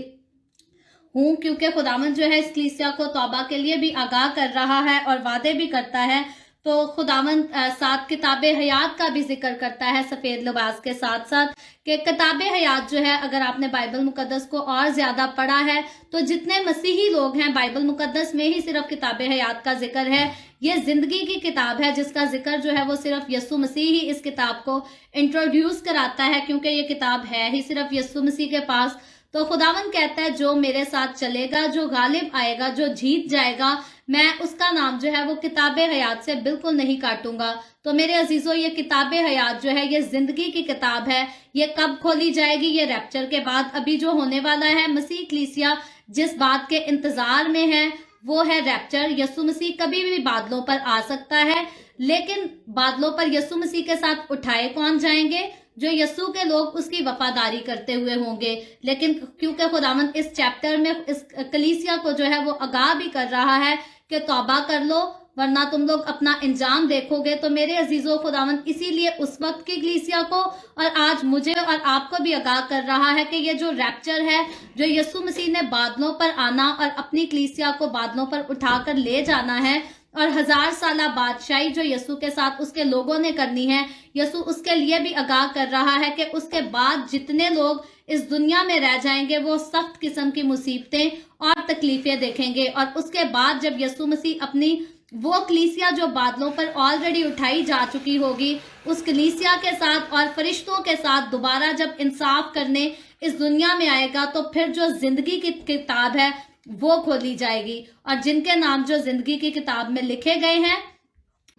हूँ, क्योंकि खुदावंद जो है इस कलीसिया को तौबा के लिए भी आगाह कर रहा है और वादे भी करता है। तो खुदावंद साथ किताबे हयात का भी जिक्र करता है सफेद लिबास के साथ साथ, कि किताबे हयात जो है, अगर आपने बाइबल मुकद्दस को और ज्यादा पढ़ा है तो जितने मसीही लोग हैं, बाइबल मुकद्दस में ही सिर्फ किताबे हयात का जिक्र है। ये जिंदगी की किताब है जिसका जिक्र जो है वो सिर्फ यीशु मसीह ही इस किताब को इंट्रोड्यूस कराता है, क्योंकि ये किताब है ही सिर्फ यीशु मसीह के पास। तो खुदावंद कहता है जो मेरे साथ चलेगा, जो गालिब आएगा, जो जीत जाएगा, मैं उसका नाम जो है वो किताबे हयात से बिल्कुल नहीं काटूंगा। तो मेरे अजीजों, ये किताबे हयात जो है ये जिंदगी की किताब है। ये कब खोली जाएगी? ये रैप्चर के बाद अभी जो होने वाला है। मसीह कलीसिया जिस बात के इंतजार में है वो है रैप्चर। यीशु मसीह कभी भी बादलों पर आ सकता है, लेकिन बादलों पर यीशु मसीह के साथ उठाए कौन जाएंगे? जो यीशु के लोग उसकी वफादारी करते हुए होंगे। लेकिन क्योंकि खुदावंद इस चैप्टर में इस कलीसिया को जो है वो आगाह भी कर रहा है कि तौबा कर लो वरना तुम लोग अपना इंजाम देखोगे। तो मेरे अजीजों, खुदावंद इसीलिए उस वक्त की कलीसिया को और आज मुझे और आपको भी आगाह कर रहा है कि ये जो रैप्चर है, जो यीशु मसीह ने बादलों पर आना और अपनी कलीसिया को बादलों पर उठाकर ले जाना है, और 1000 साला बादशाही जो यीशु के साथ उसके लोगों ने करनी है, यीशु उसके लिए भी आगाह कर रहा है कि उसके बाद जितने लोग इस दुनिया में रह जाएंगे वो सख्त किस्म की मुसीबतें और तकलीफें देखेंगे। और उसके बाद जब यीशु मसीह अपनी वो कलीसिया जो बादलों पर ऑलरेडी उठाई जा चुकी होगी, उस कलीसिया के साथ और फरिश्तों के साथ दोबारा जब इंसाफ करने इस दुनिया में आएगा, तो फिर जो जिंदगी की किताब है वो खोली जाएगी। और जिनके नाम जो जिंदगी की किताब में लिखे गए हैं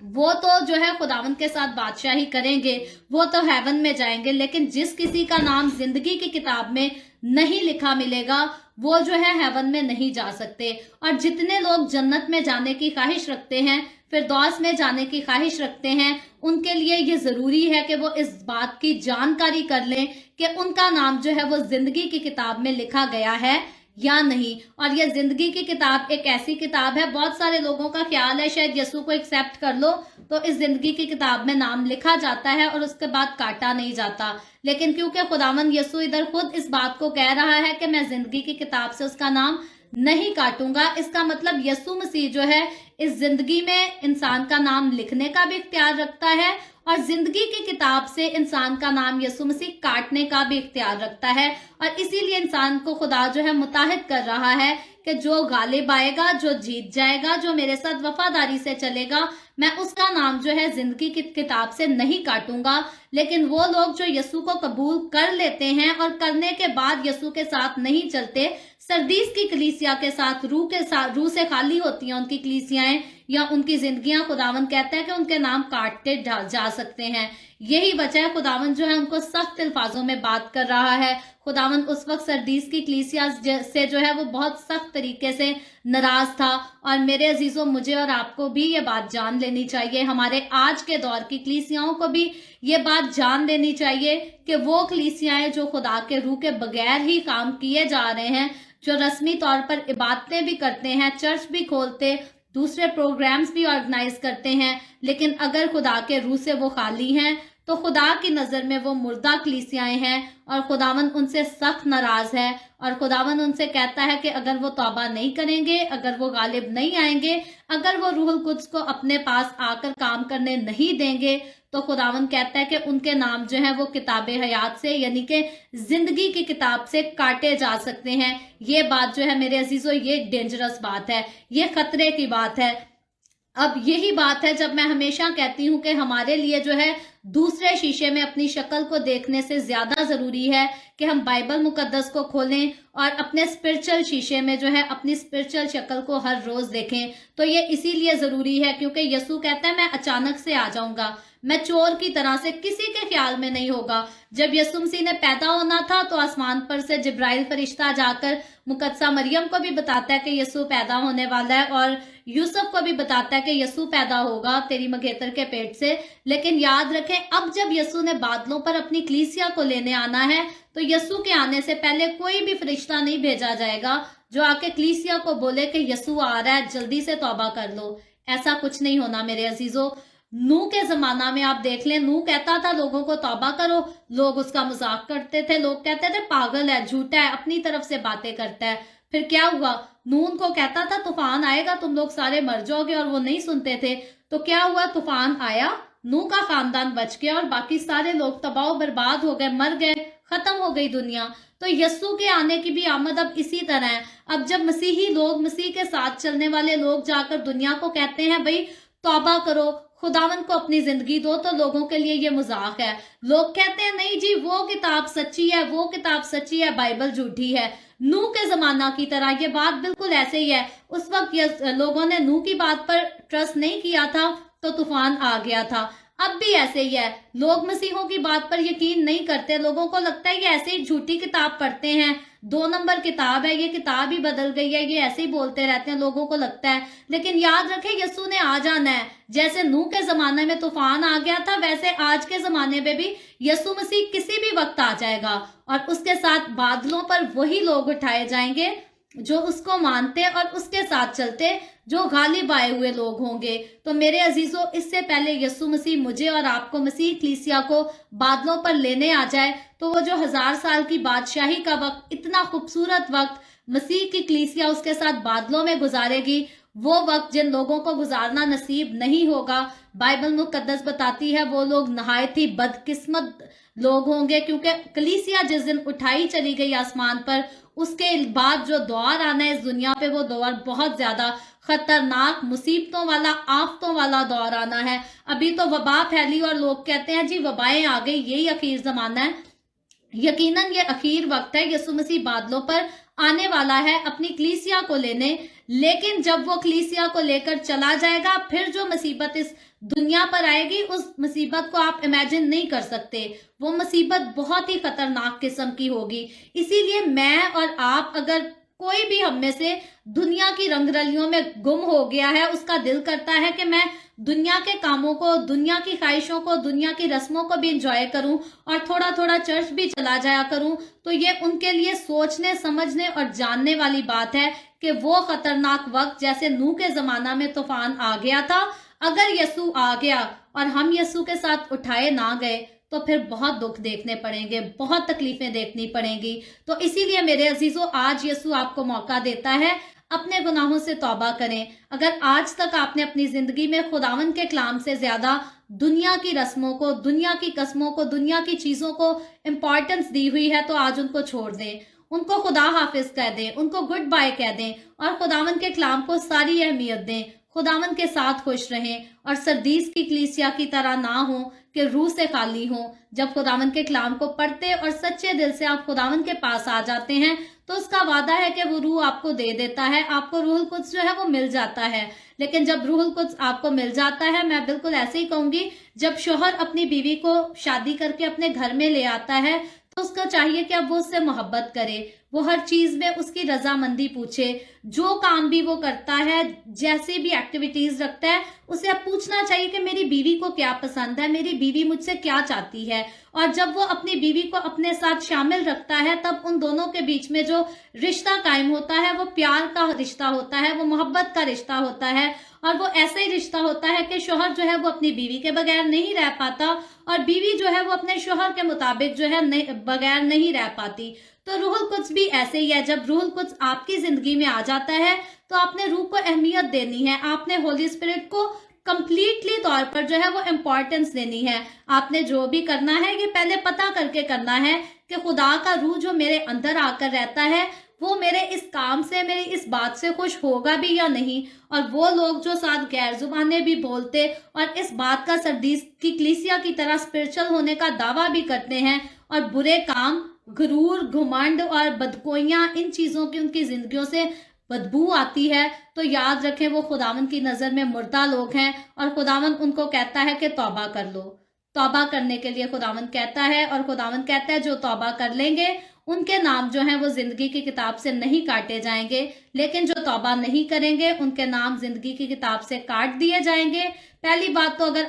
वो तो जो है खुदावंद के साथ बादशाही करेंगे, वो तो हेवन में जाएंगे। लेकिन जिस किसी का नाम जिंदगी की किताब में नहीं लिखा मिलेगा वो जो है हेवन में नहीं जा सकते। और जितने लोग जन्नत में जाने की ख्वाहिश रखते हैं, फिरदौस में जाने की ख्वाहिश रखते हैं, उनके लिए ये जरूरी है कि वो इस बात की जानकारी कर लें कि उनका नाम जो है वो जिंदगी की किताब में लिखा गया है या नहीं। और ये जिंदगी की किताब एक ऐसी किताब है, बहुत सारे लोगों का ख्याल है शायद यीशु को एक्सेप्ट कर लो तो इस जिंदगी की किताब में नाम लिखा जाता है और उसके बाद काटा नहीं जाता। लेकिन क्योंकि खुदावंद यीशु इधर खुद इस बात को कह रहा है कि मैं जिंदगी की किताब से उसका नाम नहीं काटूंगा, इसका मतलब यीशु मसीह जो है इस जिंदगी में इंसान का नाम लिखने का भी इख्तियार रखता है और जिंदगी की किताब से इंसान का नाम यीशु मसीह काटने का भी इख्तियार रखता है। और इसीलिए इंसान को खुदा जो है मुताहिद कर रहा है कि जो गालिब आएगा, जो जीत जाएगा, जो मेरे साथ वफादारी से चलेगा, मैं उसका नाम जो है जिंदगी की किताब से नहीं काटूंगा। लेकिन वो लोग जो यीशु को कबूल कर लेते हैं और करने के बाद यीशु के साथ नहीं चलते, सरदीस की कलीसिया के साथ रूह से खाली होती हैं उनकी कलीसियाएं या उनकी जिंदगियां, खुदावन कहते हैं कि उनके नाम काटते जा सकते हैं। यही वजह है खुदावन जो है उनको सख्त अल्फाजों में बात कर रहा है। खुदावन उस वक्त सरदीस की कलीसिया से जो है वो बहुत सख्त तरीके से नाराज था। और मेरे अजीजों, मुझे और आपको भी ये बात जान लेनी चाहिए, हमारे आज के दौर की कलीसियाओं को भी ये बात जान लेनी चाहिए कि वो कलीसियाएं जो खुदा के रूह के बगैर ही काम किए जा रहे हैं, जो रस्मी तौर पर इबादतें भी करते हैं, चर्च भी खोलते, दूसरे प्रोग्राम्स भी ऑर्गेनाइज करते हैं, लेकिन अगर खुदा के रूह से वो खाली हैं तो खुदा की नज़र में वो मुर्दा कलीसियाएं हैं और खुदावन उनसे सख्त नाराज है। और खुदावन उनसे कहता है कि अगर वो तौबा नहीं करेंगे, अगर वो गालिब नहीं आएंगे, अगर वो रूहुल कुद्स को अपने पास आकर काम करने नहीं देंगे, तो खुदावन कहता है कि उनके नाम जो है वो किताबे हयात से यानी कि जिंदगी की किताब से काटे जा सकते हैं। ये बात जो है मेरे अजीजों, ये डेंजरस बात है, ये खतरे की बात है। अब यही बात है जब मैं हमेशा कहती हूं कि हमारे लिए जो है दूसरे शीशे में अपनी शक्ल को देखने से ज्यादा जरूरी है कि हम बाइबल मुकद्दस को खोलें और अपने स्पिरिचुअल शीशे में जो है अपनी स्पिरिचुअल शक्ल को हर रोज देखें। तो ये इसीलिए जरूरी है क्योंकि यीशु कहता है मैं अचानक से आ जाऊंगा, मैं चोर की तरह से, किसी के ख्याल में नहीं होगा। जब यीशु मसीह ने पैदा होना था तो आसमान पर से जिब्राइल फरिश्ता जाकर मुकद्दसा मरियम को भी बताता है कि यीशु पैदा होने वाला है और यूसुफ को भी बताता है कि यीशु पैदा होगा तेरी मगेतर के पेट से। लेकिन याद रखें, अब जब यीशु ने बादलों पर अपनी कलीसिया को लेने आना है तो यीशु के आने से पहले कोई भी फरिश्ता नहीं भेजा जाएगा जो आके कलीसिया को बोले कि यीशु आ रहा है, जल्दी से तौबा कर लो। ऐसा कुछ नहीं होना मेरे अजीजों। नूह के जमाना में आप देख लें, नूह कहता था लोगों को तौबा करो, लोग उसका मजाक करते थे, लोग कहते थे पागल है, झूठा है, अपनी तरफ से बातें करता है। फिर क्या हुआ, नूह उनको कहता था तूफान आएगा, तुम लोग सारे मर जाओगे, और वो नहीं सुनते थे। तो क्या हुआ, तूफान आया, नूह का खानदान बच गया और बाकी सारे लोग तबाह बर्बाद हो गए, मर गए, खत्म हो गई दुनिया। तो यस्सु के आने की भी आमद अब इसी तरह है। अब जब मसीही लोग, मसीह के साथ चलने वाले लोग जाकर दुनिया को कहते हैं भाई तौबा करो, खुदावन को अपनी जिंदगी दो, तो लोगों के लिए ये मजाक है। लोग कहते हैं नहीं जी वो किताब सच्ची है, वो किताब सच्ची है, बाइबल झूठी है। नूह के जमाना की तरह ये बात बिल्कुल ऐसे ही है। उस वक्त लोगों ने नूह की बात पर ट्रस्ट नहीं किया था तो तूफान आ गया था। अब भी ऐसे ही है, लोग मसीहों की बात पर यकीन नहीं करते, लोगों को लगता है ये ऐसे ही झूठी किताब पढ़ते हैं, 2 नंबर किताब है, ये किताब ही बदल गई है, ये ऐसे ही बोलते रहते हैं, लोगों को लगता है। लेकिन याद रखें यीशु ने आ जाना है। जैसे नूह के जमाने में तूफान आ गया था, वैसे आज के जमाने में भी यीशु मसीह किसी भी वक्त आ जाएगा और उसके साथ बादलों पर वही लोग उठाए जाएंगे जो उसको मानते और उसके साथ चलते, जो गालिब आए हुए लोग होंगे। तो मेरे अजीजों, इससे पहले यीशु मसीह मुझे और आपको, मसीह कलीसिया को बादलों पर लेने आ जाए, तो वो जो 1000 साल की बादशाही का वक्त, इतना खूबसूरत वक्त मसीह की कलीसिया उसके साथ बादलों में गुजारेगी, वो वक्त जिन लोगों को गुजारना नसीब नहीं होगा, बाइबल मुकद्दस बताती है वो लोग नहायत ही बदकिस्मत लोग होंगे। क्योंकि कलीसिया जिस दिन उठाई चली गई आसमान पर, उसके बाद जो दौर आना है इस दुनिया पे, वो दौर बहुत ज्यादा खतरनाक, मुसीबतों वाला, आफतों वाला दौर आना है। अभी तो वबा फैली और लोग कहते हैं जी वबाएं आ गई, यही आखिर जमाना है। यकीनन ये आखिर वक्त है, यीशु मसीह बादलों पर आने वाला है अपनी कलीसिया को लेने। लेकिन जब वो कलीसिया को लेकर चला जाएगा, फिर जो मुसीबत इस दुनिया पर आएगी, उस मुसीबत को आप इमेजिन नहीं कर सकते। वो मुसीबत बहुत ही खतरनाक किस्म की होगी। इसीलिए मैं और आप, अगर कोई भी हम में से दुनिया की रंगरलियों में गुम हो गया है, उसका दिल करता है कि मैं दुनिया के कामों को, दुनिया की ख्वाहिशों को, दुनिया की रस्मों को भी एंजॉय करूं और थोड़ा थोड़ा चर्च भी चला जाया करूं, तो ये उनके लिए सोचने, समझने और जानने वाली बात है कि वो खतरनाक वक्त, जैसे नूह के जमाना में तूफान आ गया था, अगर यीशु आ गया और हम यीशु के साथ उठाए ना गए तो फिर बहुत दुख देखने पड़ेंगे, बहुत तकलीफें देखनी पड़ेंगी। तो इसीलिए मेरे अजीजों, आज यीशु आपको मौका देता है, अपने गुनाहों से तौबा करें। अगर आज तक आपने अपनी ज़िंदगी में खुदावंद के कलाम से ज़्यादा दुनिया की रस्मों को, दुनिया की कस्मों को, दुनिया की चीज़ों को इम्पॉर्टेंस दी हुई है, तो आज उनको छोड़ दें, उनको खुदा हाफिज कह दें, उनको गुड बाय कह दें और खुदावंद के कलाम को सारी अहमियत दें। खुदावंद के साथ खुश रहें और सरदीस की कलीसिया की तरह ना हो कि रूह से खाली हो। जब खुदावंद के कलाम को पढ़ते और सच्चे दिल से आप खुदावंद के पास आ जाते हैं तो उसका वादा है कि वो रूह आपको दे देता है, आपको रूहुल कुद्स जो है वो मिल जाता है। लेकिन जब रूहुल कुद्स आपको मिल जाता है, मैं बिल्कुल ऐसे ही कहूंगी, जब शौहर अपनी बीवी को शादी करके अपने घर में ले आता है तो उसको चाहिए कि अब वो उससे मोहब्बत करे, वो हर चीज में उसकी रजामंदी पूछे, जो काम भी वो करता है, जैसे भी एक्टिविटीज रखता है, उसे अब पूछना चाहिए कि मेरी बीवी को क्या पसंद है, मेरी बीवी मुझसे क्या चाहती है। और जब वो अपनी बीवी को अपने साथ शामिल रखता है तब उन दोनों के बीच में जो रिश्ता कायम होता है वो प्यार का रिश्ता होता है, वो मोहब्बत का रिश्ता होता है और वो ऐसा ही रिश्ता होता है कि शौहर जो है वो अपनी बीवी के बगैर नहीं रह पाता और बीवी जो है वो अपने शौहर के मुताबिक जो है बगैर नहीं रह पाती। तो रूहुल कुद्स भी ऐसे ही है। जब रूहुल कुद्स आपकी जिंदगी में आ जाता है तो आपने रूह को अहमियत देनी है, आपने होली स्पिरिट को कंप्लीटली तौर पर जो है वो इम्पोर्टेंस देनी है। आपने जो भी करना है ये पहले पता करके करना है कि खुदा का रूह जो मेरे अंदर आकर रहता है वो मेरे इस काम से, मेरी इस बात से खुश होगा भी या नहीं। और वो लोग जो साथ गैर जुबाने भी बोलते और इस बात का सरदीस की कलीसिया की तरह स्पिरिचुअल होने का दावा भी करते हैं और बुरे काम, गुरूर, घुमंड और बदकोइयां, इन चीजों की उनकी जिंदगियों से बदबू आती है, तो याद रखें वो खुदावंद की नजर में मुर्दा लोग हैं और खुदावंद उनको कहता है कि तौबा कर लो। तौबा करने के लिए खुदावंद कहता है और खुदावंद कहता है जो तौबा कर लेंगे उनके नाम जो हैं वो जिंदगी की किताब से नहीं काटे जाएंगे, लेकिन जो तौबा नहीं करेंगे उनके नाम जिंदगी की किताब से काट दिए जाएंगे। पहली बात तो अगर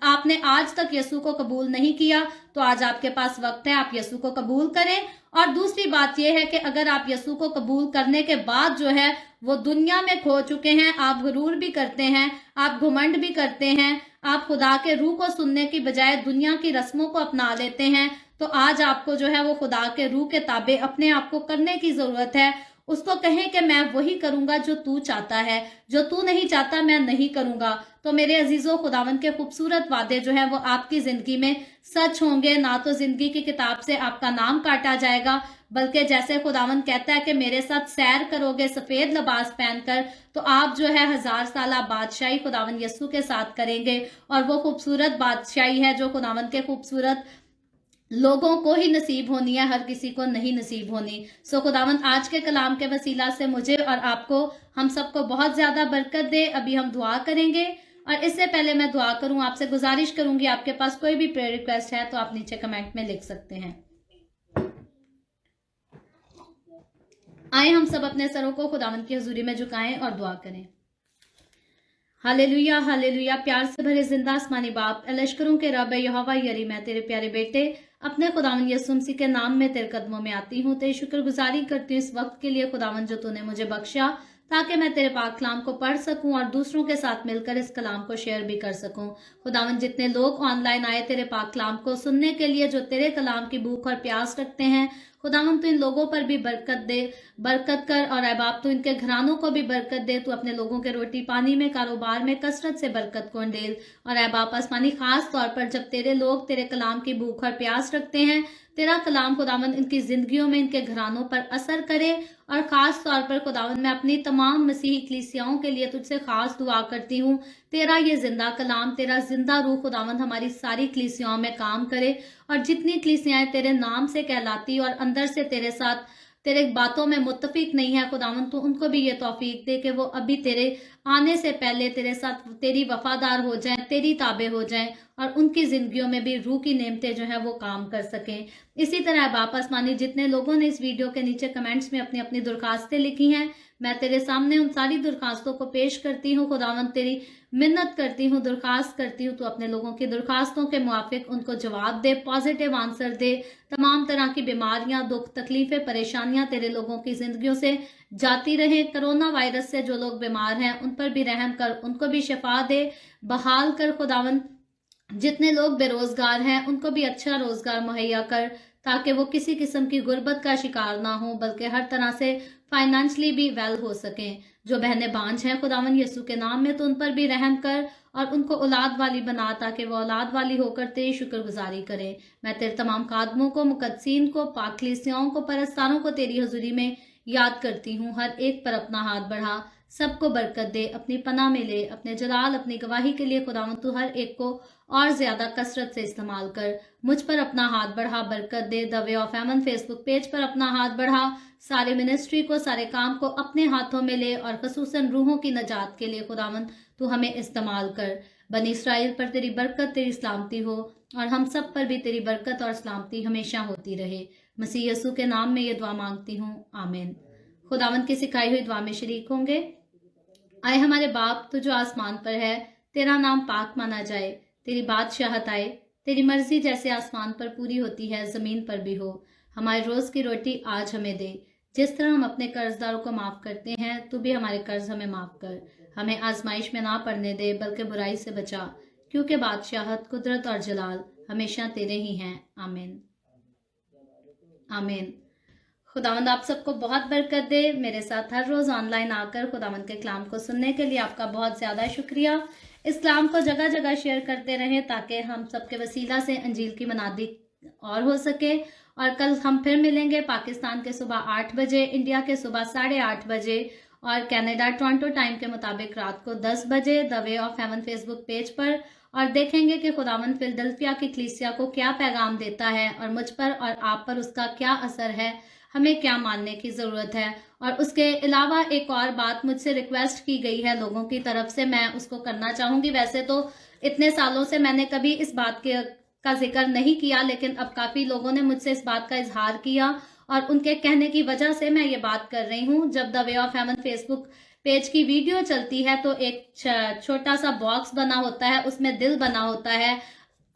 आपने आज तक यीशु को कबूल नहीं किया तो आज आपके पास वक्त है, आप यीशु को कबूल करें। और दूसरी बात यह है कि अगर आप यीशु को कबूल करने के बाद जो है वो दुनिया में खो चुके हैं, आप गुरूर भी करते हैं, आप घुमंड भी करते हैं, आप खुदा के रूह को सुनने की बजाय दुनिया की रस्मों को अपना लेते हैं, तो आज आपको जो है वो खुदा के रूह के ताबे अपने आप को करने की जरूरत है। उसको कहें कि मैं वही करूंगा जो तू चाहता है, जो तू नहीं चाहता मैं नहीं करूंगा। तो मेरे अजीजों, खुदावंद के खूबसूरत वादे जो है वो आपकी जिंदगी में सच होंगे। ना तो जिंदगी की किताब से आपका नाम काटा जाएगा, बल्कि जैसे खुदावंद कहता है कि मेरे साथ सैर करोगे सफेद लिबास पहनकर, तो आप जो है 1000 साल बादशाही खुदावंद यीशु के साथ करेंगे। और वो खूबसूरत बादशाही है जो खुदावंद के खूबसूरत लोगों को ही नसीब होनी है, हर किसी को नहीं नसीब होनी। सो खुदावंद आज के कलाम के वसीला से मुझे और आपको, हम सबको बहुत ज्यादा बरकत दे। अभी हम दुआ करेंगे और इससे पहले मैं दुआ करूं, आपसे गुजारिश करूंगी, आपके पास कोई भी प्रेयर रिक्वेस्ट है तो आप नीचे कमेंट में लिख सकते हैं। आए हम सब अपने सरों को खुदावंद की हुजूरी में झुकाएं और दुआ करें। Hallelujah, hallelujah. प्यार से भरे जिंदा आसमानी बाप, लश्करों के रब यहोवा यरी, मैं तेरे प्यारे बेटे अपने खुदावंद यीशु मसीह के नाम में तेरे कदमों में आती हूँ। तेरी शुक्रगुजारी करती हूँ इस वक्त के लिए खुदावंद जो तूने मुझे बख्शा, ताकि मैं तेरे पाक कलाम को पढ़ सकूं और दूसरों के साथ मिलकर इस कलाम को शेयर भी कर सकूं। खुदावंद जितने लोग ऑनलाइन आए तेरे पाक कलाम को सुनने के लिए, जो तेरे कलाम की भूख और प्यास रखते हैं, खुदावंद तू इन लोगों पर भी बरकत दे, बरकत कर। और ऐ बाप तू इनके घरानों को भी बरकत दे, तू अपने लोगों के रोटी पानी में, कारोबार में कसरत से बरकत को अंडेल। और ऐ बाप आसमानी, खास तौर पर जब तेरे लोग तेरे कलाम की भूख और प्यास रखते हैं, तेरा कलाम खुदावंद इनकी जिंदगियों में, इनके घरानों पर असर करे। और खास तौर पर खुदावंद मैं अपनी तमाम मसीही कलीसियाओं के लिए तुझसे खास दुआ करती हूँ, तेरा ये जिंदा कलाम, तेरा जिंदा रूह खुदावंद हमारी सारी कलीसियाओं में काम करे। और जितनी कलीसियाएं तेरे नाम से कहलाती और अंदर से तेरे साथ तेरे बातों में मुत्तफिक नहीं है, खुदावंद तो उनको भी ये तौफीक दे कि वो अभी तेरे आने से पहले तेरे साथ तेरी वफादार हो जाएं, तेरी ताबे हो जाएं और उनकी जिंदगियों में भी रूह की नेमतें जो है वो काम कर सकें। इसी तरह बाप आसमानी, जितने लोगों ने इस वीडियो के नीचे कमेंट्स में अपनी अपनी दरखास्तें लिखी हैं, मैं तेरे सामने उन सारी दरखास्तों को पेश करती हूँ। खुदावंद तेरी मिन्नत करती हूँ, दरखास्त करती हूँ, तो अपने लोगों की दरखास्तों के मुआफिक उनको जवाब दे, पॉजिटिव आंसर दे। तमाम तरह की बीमारियां, दुख, तकलीफें, परेशानियां तेरे लोगों की जिंदगियों से जाती रहे। कोरोना वायरस से जो लोग बीमार हैं उन पर भी रहम कर, उनको भी शिफा दे, बहाल कर। खुदावंद जितने लोग बेरोजगार हैं उनको भी अच्छा रोजगार मुहैया कर, ताकि वो किसी किस्म की गुर्बत का शिकार ना हो, बल्कि हर तरह से फाइनेंशली भी वेल हो सकें। जो बहनें बांझ हैं खुदावन यीशु के नाम में, तो उन पर भी रहम कर और उनको औलाद वाली बना, ताकि वो औलाद वाली होकर तेरी शुक्रगुजारी करें। मैं तेरे तमाम खादमों को, मुकद्दसीन को, पाक कलीसियाओं को, परस्तारों को तेरी हजूरी में याद करती हूँ। हर एक पर अपना हाथ बढ़ा, सबको बरकत दे, अपनी पनाह में ले, अपने जलाल, अपनी गवाही के लिए खुदावन तू हर एक को और ज्यादा कसरत से इस्तेमाल कर। मुझ पर अपना हाथ बढ़ा, बरकत दे। The way of heaven Facebook page पर अपना हाथ बढ़ा, सारे मिनिस्ट्री को, सारे काम को अपने हाथों में ले और खसूसन रूहों की नजात के लिए खुदावन तू हमें इस्तेमाल कर। बनी इसराइल पर तेरी बरकत, तेरी सलामती हो और हम सब पर भी तेरी बरकत और सलामती हमेशा होती रहे। मसीह यीशु के नाम में ये दुआ मांगती हूँ, आमीन। खुदावन की सिखाई हुई दुआ में शरीक होंगे। आए हमारे बाप, तू जो आसमान पर है, तेरा नाम पाक माना जाए, तेरी बादशाहत आए, तेरी मर्जी जैसे आसमान पर पूरी होती है जमीन पर भी हो। हमारे रोज की रोटी आज हमें दे, जिस तरह हम अपने कर्जदारों को माफ करते हैं, तू भी हमारे कर्ज हमें माफ कर। हमें आजमाइश में ना पड़ने दे, बल्कि बुराई से बचा, क्योंकि बादशाहत, कुदरत और जलाल हमेशा तेरे ही हैं, आमीन आमीन। खुदावंद आप सबको बहुत बरकत दे। मेरे साथ हर रोज ऑनलाइन आकर खुदावंद के कलाम को सुनने के लिए आपका बहुत ज्यादा शुक्रिया। इस कलाम को जगह जगह शेयर करते रहें, ताकि हम सबके वसीला से अंजील की मनादी और हो सके। और कल हम फिर मिलेंगे पाकिस्तान के सुबह 8 बजे, इंडिया के सुबह 8:30 बजे और कनाडा टोरंटो टाइम के मुताबिक रात को 10 बजे the way of heaven Facebook page पर। और देखेंगे कि खुदावंद फिलडेल्फिया की कलीसिया को क्या पैगाम देता है और मुझ पर और आप पर उसका क्या असर है, हमें क्या मानने की ज़रूरत है। और उसके अलावा एक और बात मुझसे रिक्वेस्ट की गई है लोगों की तरफ से, मैं उसको करना चाहूँगी। वैसे तो इतने सालों से मैंने कभी इस बात का जिक्र नहीं किया, लेकिन अब काफ़ी लोगों ने मुझसे इस बात का इजहार किया और उनके कहने की वजह से मैं ये बात कर रही हूँ। जब the way of heaven Facebook page की वीडियो चलती है तो एक छोटा सा बॉक्स बना होता है, उसमें दिल बना होता है।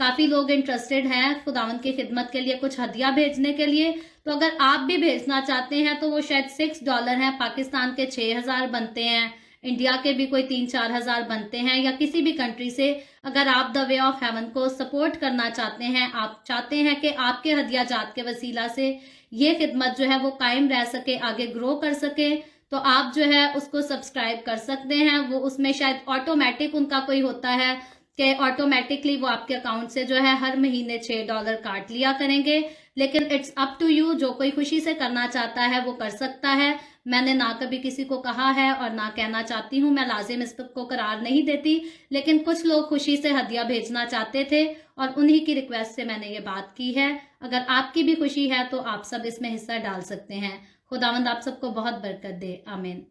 काफ़ी लोग इंटरेस्टेड हैं खुदावंद की खिदमत के लिए कुछ हदिया भेजने के लिए, तो अगर आप भी भेजना चाहते हैं तो वो शायद $6 हैं, पाकिस्तान के 6,000 बनते हैं, इंडिया के भी कोई 3-4 हज़ार बनते हैं, या किसी भी कंट्री से अगर आप द वे ऑफ हेवन को सपोर्ट करना चाहते हैं, आप चाहते हैं कि आपके हदिया जात के वसीला से ये खिदमत जो है वो कायम रह सके, आगे ग्रो कर सके, तो आप जो है उसको सब्सक्राइब कर सकते हैं। वो उसमें शायद ऑटोमेटिक उनका कोई होता है कि ऑटोमेटिकली वो आपके अकाउंट से जो है हर महीने $6 काट लिया करेंगे, लेकिन इट्स अप टू यू। जो कोई खुशी से करना चाहता है वो कर सकता है। मैंने ना कभी किसी को कहा है और ना कहना चाहती हूँ, मैं लाजिम इस को करार नहीं देती, लेकिन कुछ लोग खुशी से हदिया भेजना चाहते थे और उन्हीं की रिक्वेस्ट से मैंने ये बात की है। अगर आपकी भी खुशी है तो आप सब इसमें हिस्सा डाल सकते हैं। खुदावंद आप सबको बहुत बरकत दे, आमीन।